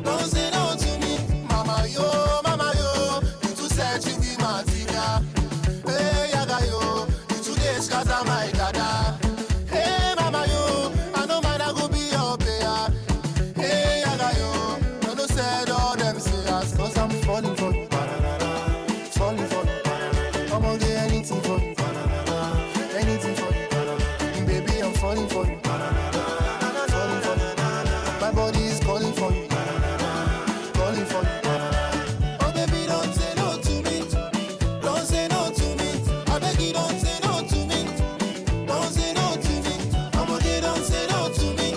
don't say no to me. Mama yo, you too said you be my tina. Hey yaga yo, you too dey scatter my dada. Hey mama yo, I know mine I go be your player. Hey yaga yo, I know said all them say us 'cause I'm falling for you, falling for you. I'm gonna get anything for you, anything for you. Baby, I'm falling for you, falling for you. My body is calling for you, calling for you. Oh baby, don't say no to me, don't say no to me. I beg you, don't say no to me, don't say no to me. I'm okay, don't say no to me,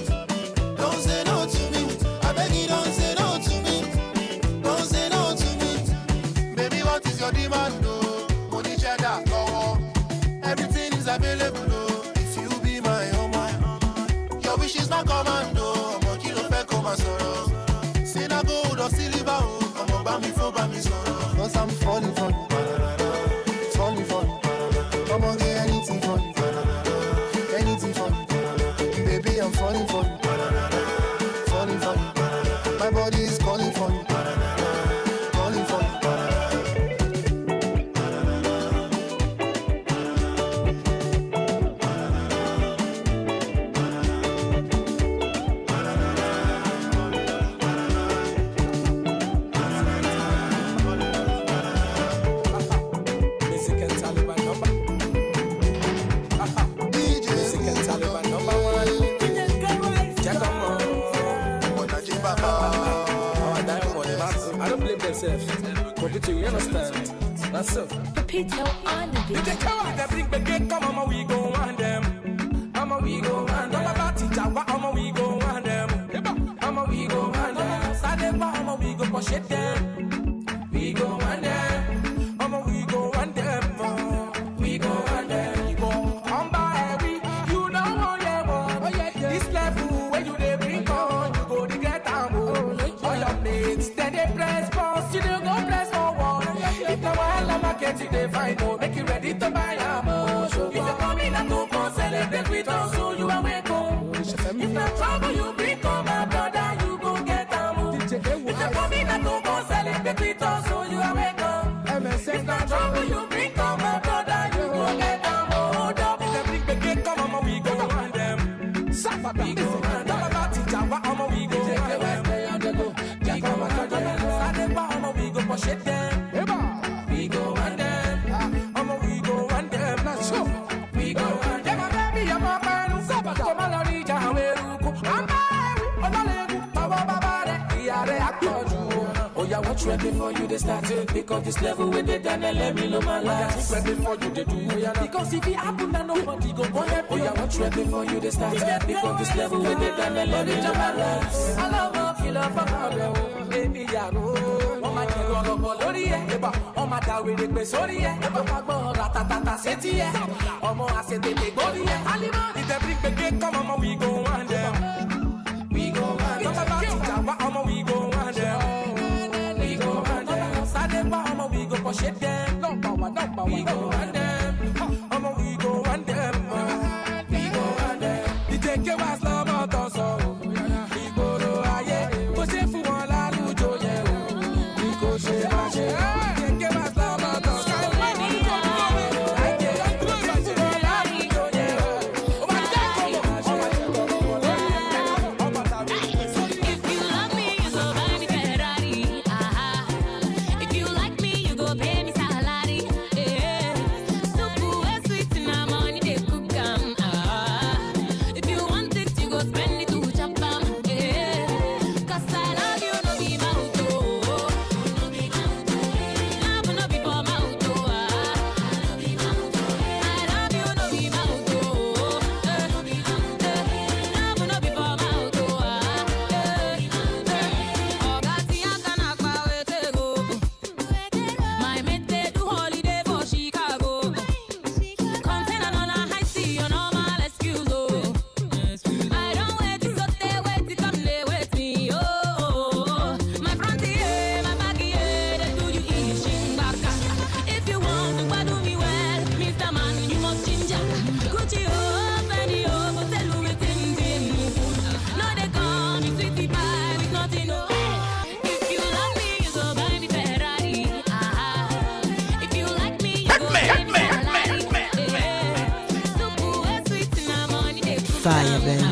don't say no to me. I beg you, don't say no to me, don't say no to me. Baby, what is your demand? Oh, money cheddar, go. Everything is available. Oh, if you be my woman, Pepito on the beat. You take care of the big big come on, we go on them. Mama, we go on them. Mama, Jawa, Mama, we go on them. Mama, we go on them. Saturday, Mama, we go push it them. We go on them. Mama, we go on them. We go on them. You go on by we. You don't want them. This level where you they bring on, you go to get down. All your mates, then they press pause. You don't go press forward. If the wild I'm get it, they find out. Make you ready to buy a more. If you come in and go for celebrate with us, so you are welcome. If not trouble, you bring on my brother, you go get a move. If you come in and go for celebrate with us, so you are welcome. If not trouble, you bring on my brother, you go get a move. If they bring big come on, we go on them. Suffer, we go on them. Jawa, we go on them. We go on them. Saturday, we go push it them. We go on them. We go on them. Not sure. We go on them. Baby, I'm a man. Come on, Lord, Jaweruku. I'm oh yeah, what's ready for you? They started because this level with it, then let me know my life. Ready for you to do, because if it happen, then nobody go help. Oh yeah, what's ready for you? They started because this level with it, then let me know my life. I love a killer for my baby, I know. Oh my God, oh my God, oh my God, we did sorry, oh my God, ratata city, oh my I said they body, if they bring the gate, come on, we go on them. We go on them. We go on them. We go on them. Saturday, we go push it them. We go on them. We go on them. We go on them. The take your ass love out of so. We go to aye. Push it for one la lujo ye. We go share aye. Take your ass love out of so. Fire, baby.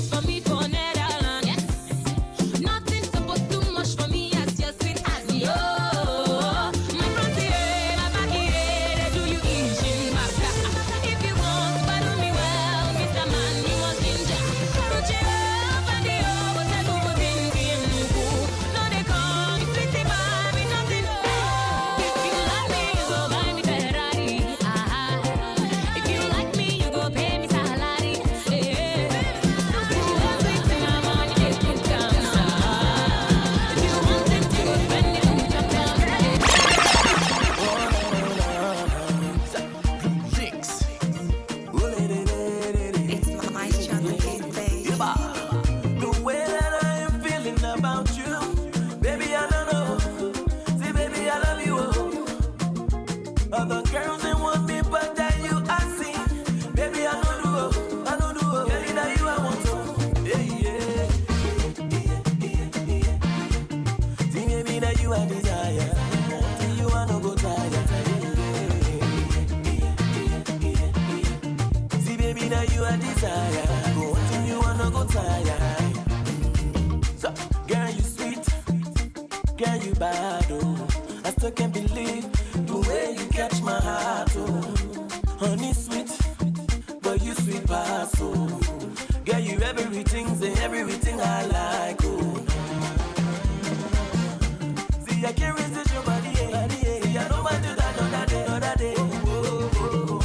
For me for next you a desire. Go until you wanna go tired. So, girl, you sweet. Girl, you bad, oh. I still can't believe the way you catch my heart, oh. Honey sweet, but you sweet past, oh. Girl, you everything, say everything I like, oh. See, I can't resist your body, eh. See, I don't mind do that another day, oh, oh, oh.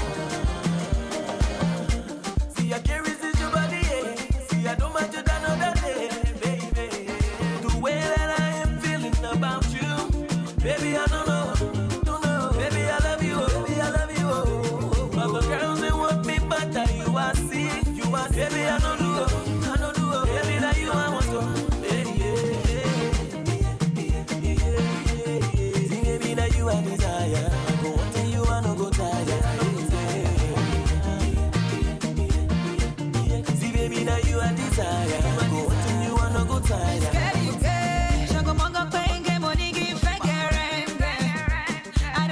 See, I can't resist your body, eh. See, I don't mind do that another day, baby. The way that I am feeling about you, baby, I don't know. Baby, I love you, baby, I love you, oh. Other girls, they want me, but that you are see, baby, I don't do, baby, that you I want to. Baby, that you I desire. Go until you wanna go tired. See, baby, that you I desire. Go until you wanna go tired.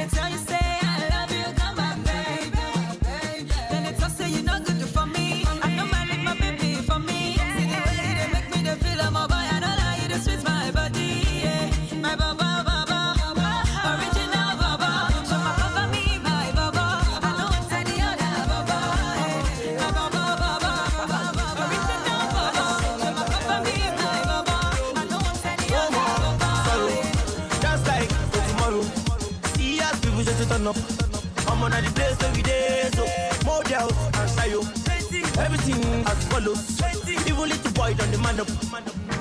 Tell you, say I love you, come on, baby. Then it's all say you're not good for me. I know my like my baby for me. See the way they make me the feel I'm a boy. I know that you the sweet my body, yeah. My baba, original baba. So my baba me, my baba. I know what's any other baba, yeah. My baba, original baba. So my baba me, my baba. I know what's any other baba, yeah. Just like for tomorrow. See us people just to turn up. I'm on the place every day, so models and sayo. Everything as follows. Even little boy done the man up.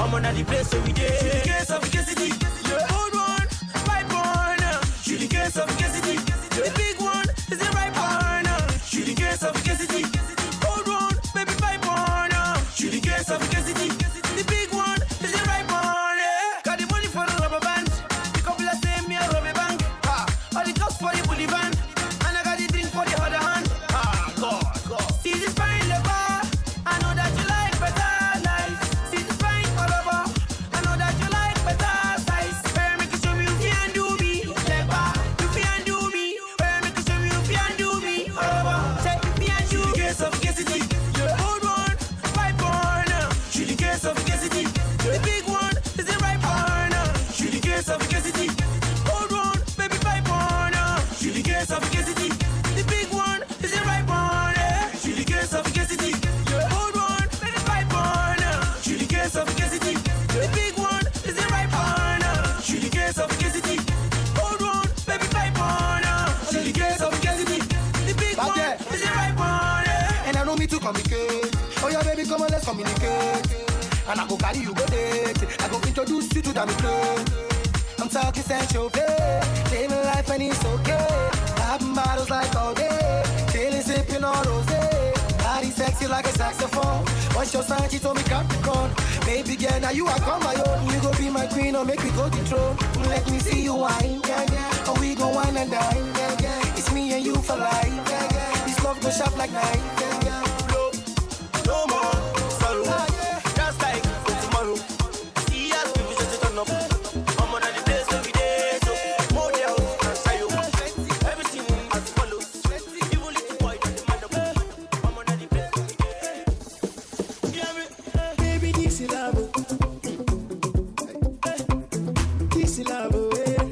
I'm on the place every day. She the case of Cassidy. Yeah. Old one, right one. She the case of Cassidy. The big one is the right one. She the case of Cassidy. Old one, baby pipe one. She the case of Cassidy. The big one is the right one. Yeah. Got the money for the rubber band. The couple of say me a rubber band. All the cops for the bully van. And I got the drink for the other hand. God. See this fine lover. I know that you like better life. See this fine lover. I know that you like better size. Where make you show me you can do me. Leper, you can do me. Where make you show me you can do me. Lover, say you can do me. She the case of Cassidy. Old one, pipe one. She the case of Cassidy. The big one is the right one. She the case of Cassidy. Old one, baby pipe one. She the case of Cassidy. The big one is the right one. She the case of Cassidy. Old one, baby pipe one. She the case of Cassidy. The big one is the right one. She the case of Cassidy. Old one, baby pipe one. She the case of Cassidy. The big one is the right one. And I don't mean to complicate. Oh yeah, baby, come on, let's communicate. And I go carry you go date. I go introduce you to the club. I'm talking sensual, babe. Living life and it's okay. Popping bottles like all day. Chilling, sipping on rosé. Body sexy like a saxophone. What's your sign? She told me Capricorn. Baby girl, now you are come my own. You go be my queen or make me go the throne. Let me see you wine, yeah, yeah. Or we go wine and dine, yeah, yeah. It's me and you for life, yeah, yeah. This love go sharp like knife, yeah, yeah. No more sorrow. Just like for tomorrow. See us people just to turn up. I'm on the place every day, so models and sayo. Everything as follows. Even little boy done the man up. I'm on the place every day. Yeah, baby, this is love. This is love, eh.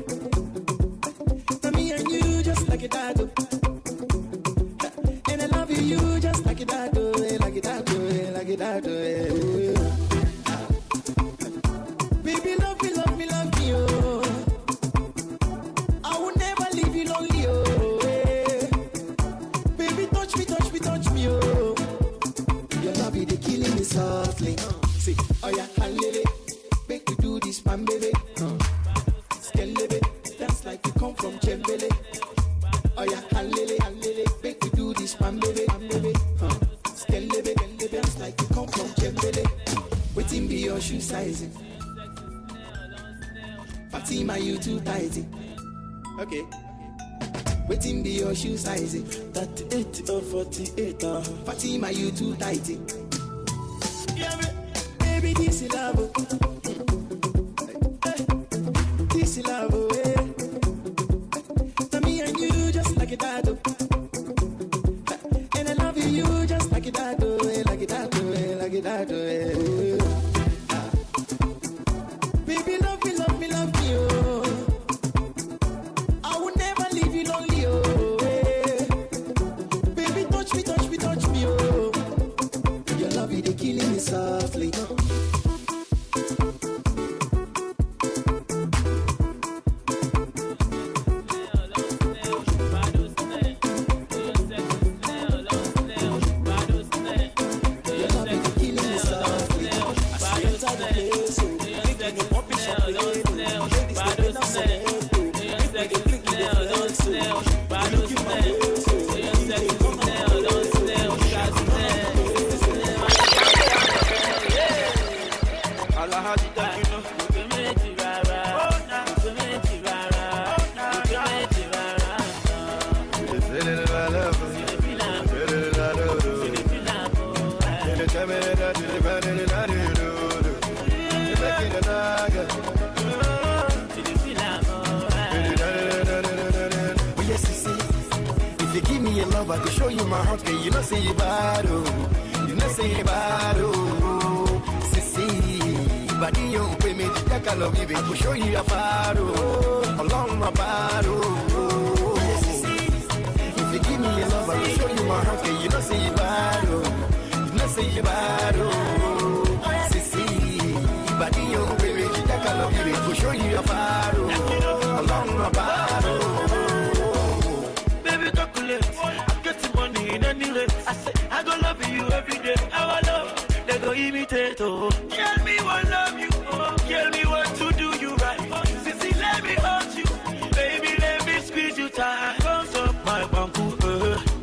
Me and you just like a tattoo. And I love you just like a tattoo, like a tattoo, like a tattoo. Baby, love me, oh. I will never leave you lonely, oh. Baby, touch me, oh. Your love is killing me softly. See, oh yeah, halele, make you do this, man, baby. Skelebe, dance like you come from Chembele. Oh yeah, halele, make you do this, man, baby. Skelebe, dance like you come from Chembele. Waiting be your shoe sizing. Fatima, you too tighty. Okay. Waiting be your shoe sizing. 38 or 48. Fatima, you too tighty. Yeah, baby, this is love. This is love, eh. Now me and you just like a tattoo. And I love you just like a tattoo. that way. Baby, love me, oh. I will never leave you lonely, oh. Baby, touch me, oh. Your love is killing me softly. I can show you my heart, girl. You know say you bad, oh. You know say you bad, oh. Sissy, body you pay me, I love you, baby. I can show you a bad, oh. Along my bad, oh. If you give me your love, I can show you my heart, girl. You know say you bad, oh. You know say you bad, oh. Sissy, body you pay me, I love you, baby. I can show you a bad, oh. Along my bad, oh. Baby, calculate. I say, I go love you every day. Our love, they go imitate, oh. Tell me what love you, oh. Tell me what to do you right. Sissy, let me hold you. Baby, let me squeeze you tight. Bounce up my bamboo,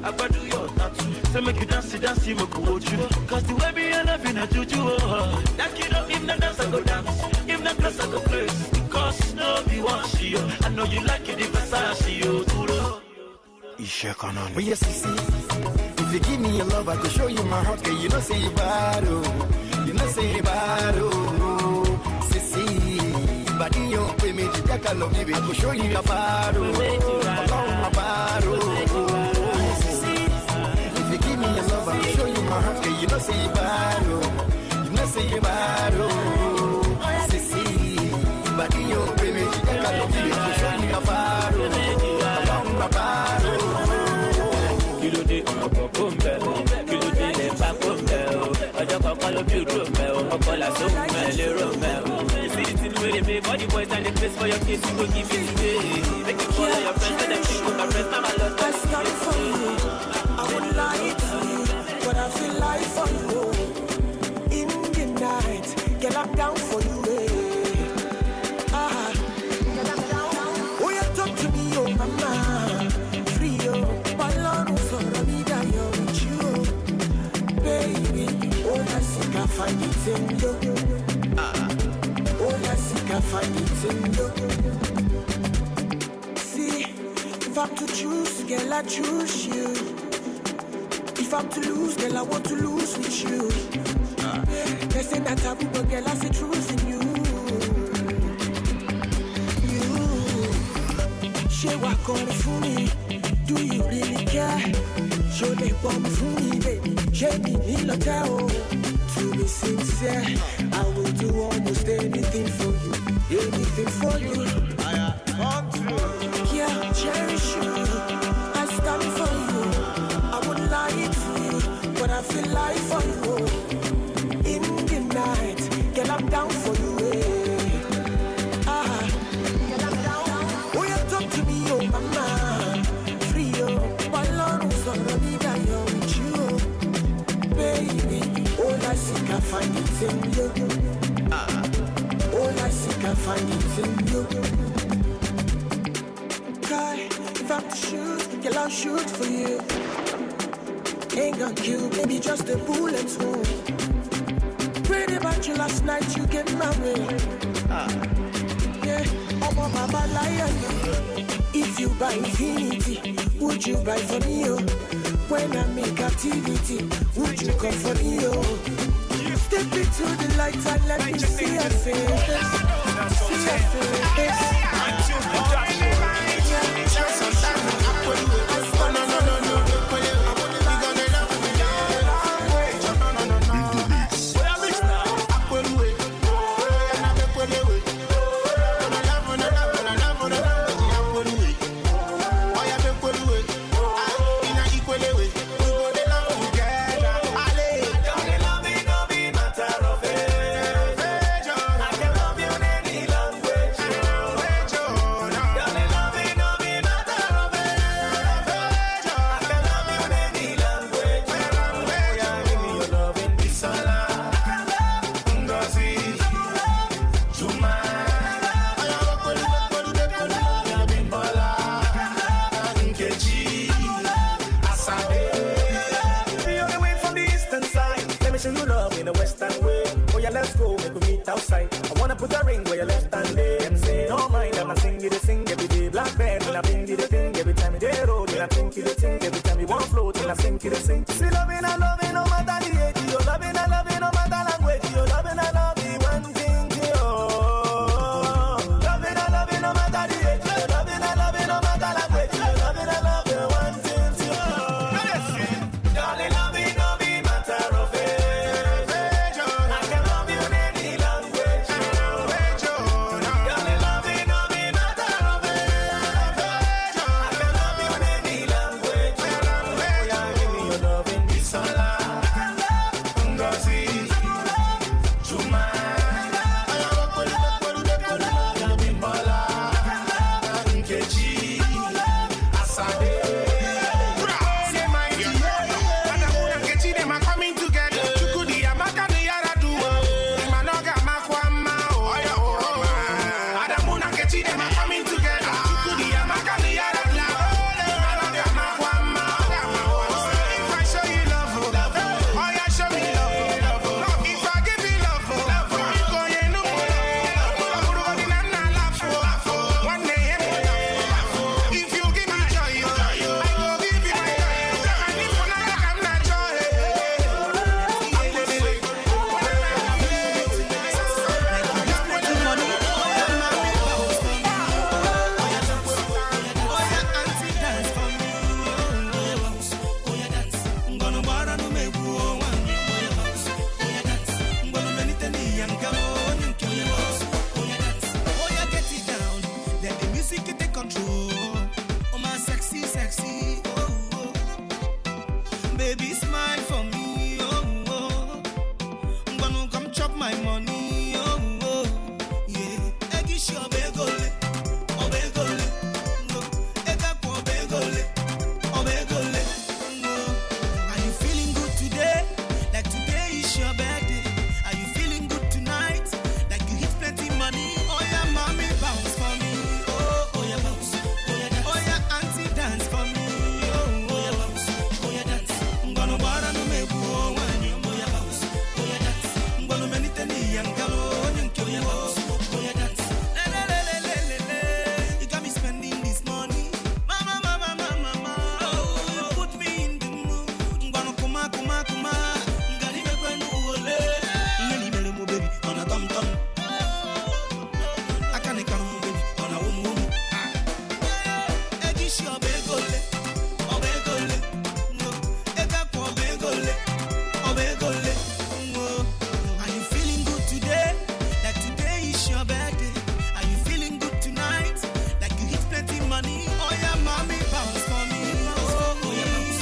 I go do your tattoo. So make you dance, make you hold you. Cause the way me I love you, not juju, oh. That kid up, if not dance, I go dance. If not class, I go place. Because no be one she, oh. I know you like it, the Versace, oh. But yes, you see, if you give me your love, I can show you my heart, girl. You know say you bad, oh. You know say you bad, oh. Sissy, body you pay me, I love you, baby. I can show you your bad, oh. Along my bad, oh. If you give me your love, I can show you my heart, girl. You know say you bad, oh. You know say you bad, oh. Sissy, body you pay me, I love you, baby. I can show you your bad, oh. Along my bad, oh. Body boys and the place for your kids, you go give it today. Make you follow your friends, let them think with my friends, now my love. I started for you, I wouldn't lie to you, but I feel like for you. In the night, girl, I'm down for you, oh, you talk to me, oh, mama. Free, oh, my Lord, so let me die, oh, with you, baby. Oh, I think I find it in you. I find it in you. See, if I'm to choose, girl, I choose you. If I'm to lose, girl, I want to lose with you. They say that taboo, but girl, I see truth in you. You, she walk on it for me. Do you really care? Show they bomb for me, baby. She me in the town. To be sincere, I will do almost anything for you. Anything for you. Yeah, cherish you. I stand for you. I wouldn't lie to you, but I feel like for you. In the night, girl, I'm down for you. Oh, you talk to me, oh, mama. Free, oh, my Lord, who's gonna be there with you, baby. All I seek, I find it in you. All I seek, I find it in you. Cry, if I'm to shoot, girl, I'll shoot for you. Ain't gonna kill, baby, just a bullet wound. Prayed about you last night, you get my way. Yeah, I'm a mama lion. If you buy infinity, would you buy for me, oh? When I make activity, would you come for me, oh? Step into the light and let me see your face. See your face. the western way. Oh yeah, let's go, make we meet outside. I wanna put a ring where your left hand lay. Them say no mind, I'm a sing every day. Black band, when I bing the thing, every time they roll, when I think the thing, every time we want float, when I sing the sing. See loving, I love it, no matter the age. You loving, I love it, no matter language. You loving, I love it, one thing, oh. Loving, I love it, no matter the age. You loving, I love it, no matter language. You loving, I love it, one thing, oh. Darling, love it, no be matter of age. I can love you in any language. Darling, love it, no be matter of age. I can love you in any language. Oh yeah, give me your love in this sala. Ngozi, Juma, Bimbola, Nkechi, Asabe. Say my dear, Adamu and Nkechi, them are coming together. Chukudi, Amaka, the Yaradu, Manoga, Makwama, Adamu and Nkechi, them are coming together. Chukudi, Amaka, the Yaradu, Manoga, Makwama. If I show you love, oh yeah, show me love. If I give you love, you go in no one day, if you give me joy, I will give you my joy. And if one other come not Baby, smile for me, oh, oh. I'm gonna come chop my money, oh, oh. Yeah. Egishi obegole, obegole, no. Ekapo obegole, obegole, no. Are you feeling good today? Like today is your birthday. Are you feeling good tonight? Like you hit plenty money? Oh yeah, mommy, bounce for me. Oh, oh yeah, bounce. Oh yeah, dance. Oh yeah, auntie, dance for me. Oh, oh yeah, bounce. Oh yeah, dance. Ngono bara no mebu oh wanyo. Oh yeah, bounce. Oh yeah, dance. Ngono meniteni yankalo nyanko. Oh yeah, bounce. Oh yeah, dance. Le le le le le le. You got me spending this money. Mama, mama, mama, mama. Oh, you put me in the mood. Ngono kuma kuma kuma. Ngali me kwenu ole. Ngani mele mo baby on a tom tom. Akane kanu mo baby on a wumu wumu. Egishi obegole, obegole, no. Ekapo obegole, obegole, no. Are you feeling good today? Like today is your birthday. Are you feeling good tonight? Like you hit plenty money? Oh yeah, mommy, bounce for me. Oh, oh yeah, bounce.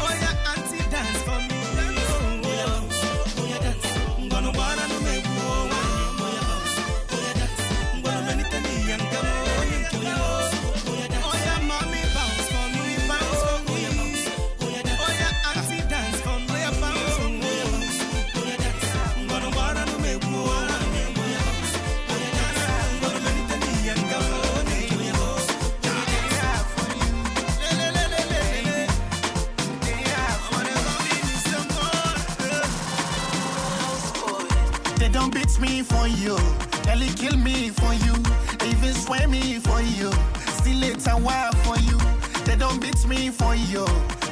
Oh yeah, auntie, dance for me. Oh yeah, bounce. Oh yeah, dance. Ngono bara no mebu oh wanyo. Oh yeah, bounce. Oh yeah, dance. Ngono meniteni yankamo nyanko. Oh yeah, dance. Oh yeah, mommy, bounce for me. Bounce for me. Oh yeah, dance. Oh yeah, auntie, dance for me. Oh yeah, bounce for me. Oh yeah, dance. Ngono bara no mebu oh wanyo. Oh yeah, bounce. Oh yeah, dance. Ngono meniteni yankamo nyanko. Le le le le le le. They don't beat me for you, nearly kill me for you. They even swear me for you, still it's a while for you. They don't beat me for you,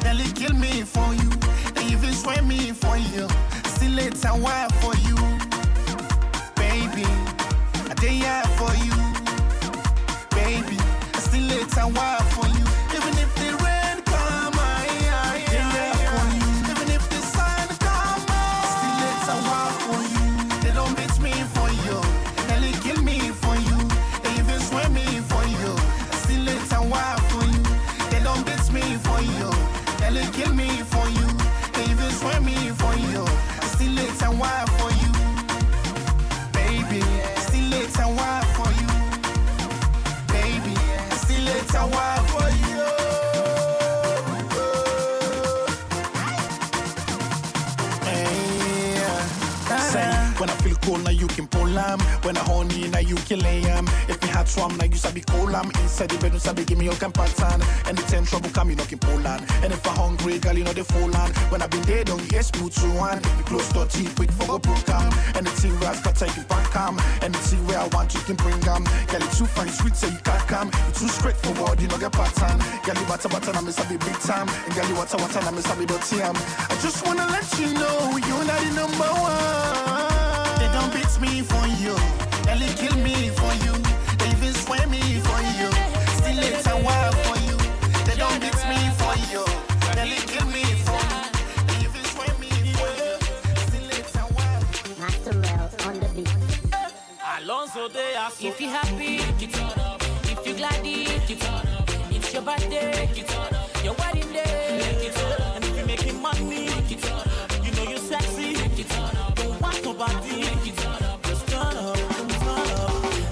nearly kill me for you. They even swear me for you, still it's a while for you. Baby, I day out for you. Baby, still it's a while for you. Even if the rain come, I there for you. Even if the sun come, still it's a while for you. They don't beat me for you, nearly kill me for you. They even swear me for you, still it's a while for you. They don't beat me for you, nearly kill me for you. They even swear me for you, still it's a while for you. Baby, still it's a while for you. Baby, still it's a while for you. Say, when I feel cold, now you can pull am. When I horny, now you can lay am. If me hot swam, now you sabi cool am. Inside the bedroom, sabi give me your pattern. Anytime trouble come, you know can pull on. And if I hungry, break, girl, you know the full land. When I been there, don't you hear smooth to one. If you close 30, quick for a program. Anything where I start, take it back, anything where I want, you can bring them. Girl, you too fine, sweet, so you can't come. You too straightforward, you know get pattern. Girl, you butter, I miss a big time. And girl, you water, I miss a big dirty. I just wanna let you know, you're not the number one. They don't beat me for you. They kill me for you. They even swear me for you. Still it's a while for you. They don't beat me for you. They kill me for you. They even swear me for you. Still it's a while. Master Mel on the beat. Alonso, they are so. If you happy, you turn up. If you glad, you turn up. It's your birthday, you turn up. Your wedding day, you turn up. And if you're making money, you turn up. You know you're sexy, you turn up. Don't want nobody, you turn up. Just turn up.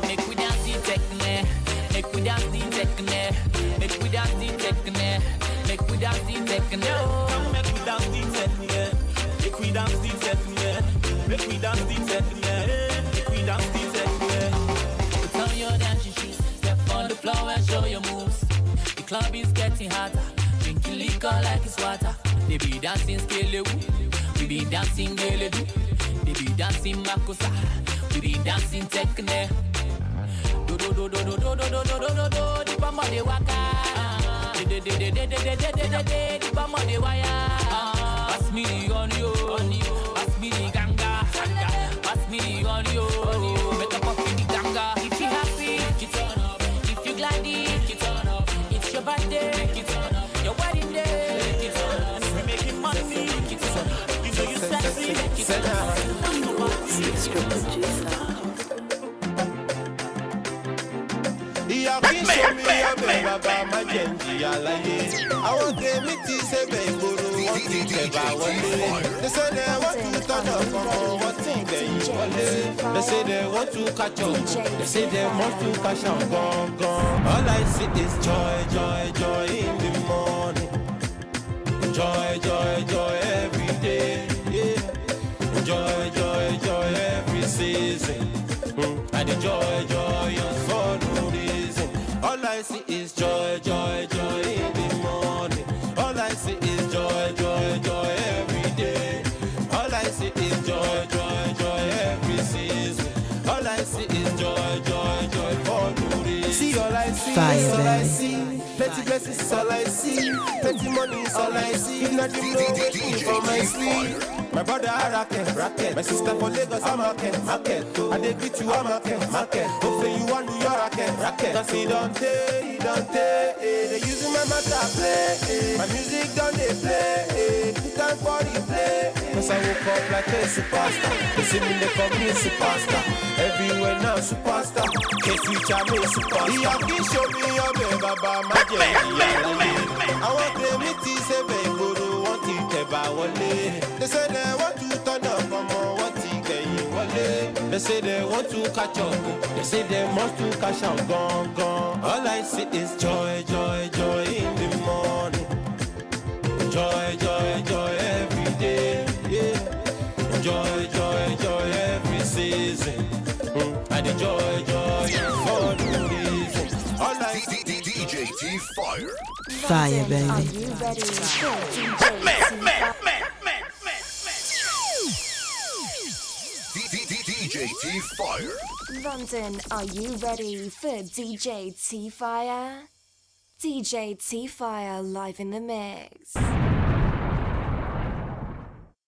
Make we dance the technique, make we dance the technique, make we dance the technique, make we dance the technique. Come make we dance the technique, make we dance the technique, make we dance the technique, make we dance the technique. Put on your dancing shoes, step on the floor and show your moves. The club is getting hotter, drinking liquor like it's water. They be dancing skelewu, we be dancing geledu, they be dancing makosa. We be dancing technique. Do do do do do do do do do do do. The bama de waka. De de de de de de de de de de. The bama de wire. Pass me the audio. Pass me the ganga. Pass me the audio. Make up off in the ganga. If you happy, you turn up. If you glad, you turn up. It's your birthday, you turn up. Your wedding day, you turn up. And if you're making money, you turn up. You know you're sexy, you turn up. It's your producer. Ìyá kí ṣe mi ọbẹ̀ bàbá má jẹ́ ìjìyà láyé. Àwọn tèmi ti ṣe bẹ̀ ìgboro wọ́n ti tẹ̀bà wọlé. They say they want to turn up ọmọ wọn tí ń gbẹ̀yìn wọlé. They say they want to catch up. They say they want to cash out gangan. All I see is joy, joy, joy in the morning. Joy, joy, joy every day. Yeah. Joy, joy, joy every season. And the joy, joy for no reason. All I see is joy, joy, joy in the morning. All I see is joy, joy, joy every day. All I see is joy, joy, joy every season. All I see is joy, joy, joy for no reason. See all I see is all I see. Plenty blessings is all I see. Plenty money is all I see. If not you know wake me from my sleep. My brother racket. My sister for Lagos, I'm market. I dey greet you, I'm market. Hope say you want to your racket. Cause he don't take. They using my matter play. My music done they play. Put time for the play. Cause I woke up like a superstar. They see me, they call me superstar. Everywhere now superstar. Can't switch on me superstar. He have to show me your baby, baba, my jelly. I want them to say, baby, go to want it, they say they want to turn up from what they say they want to catch up. They say they want to cash out gone. All I see is joy, joy, joy in the morning. Joy, joy, joy every day. Yeah. Joy, joy, joy every season. And the joy, joy for no reason. All I see DJ T Fire. Fire, baby. Are you ready for DJ T Fire? London, are you ready for DJ T Fire? DJ T Fire live in the mix.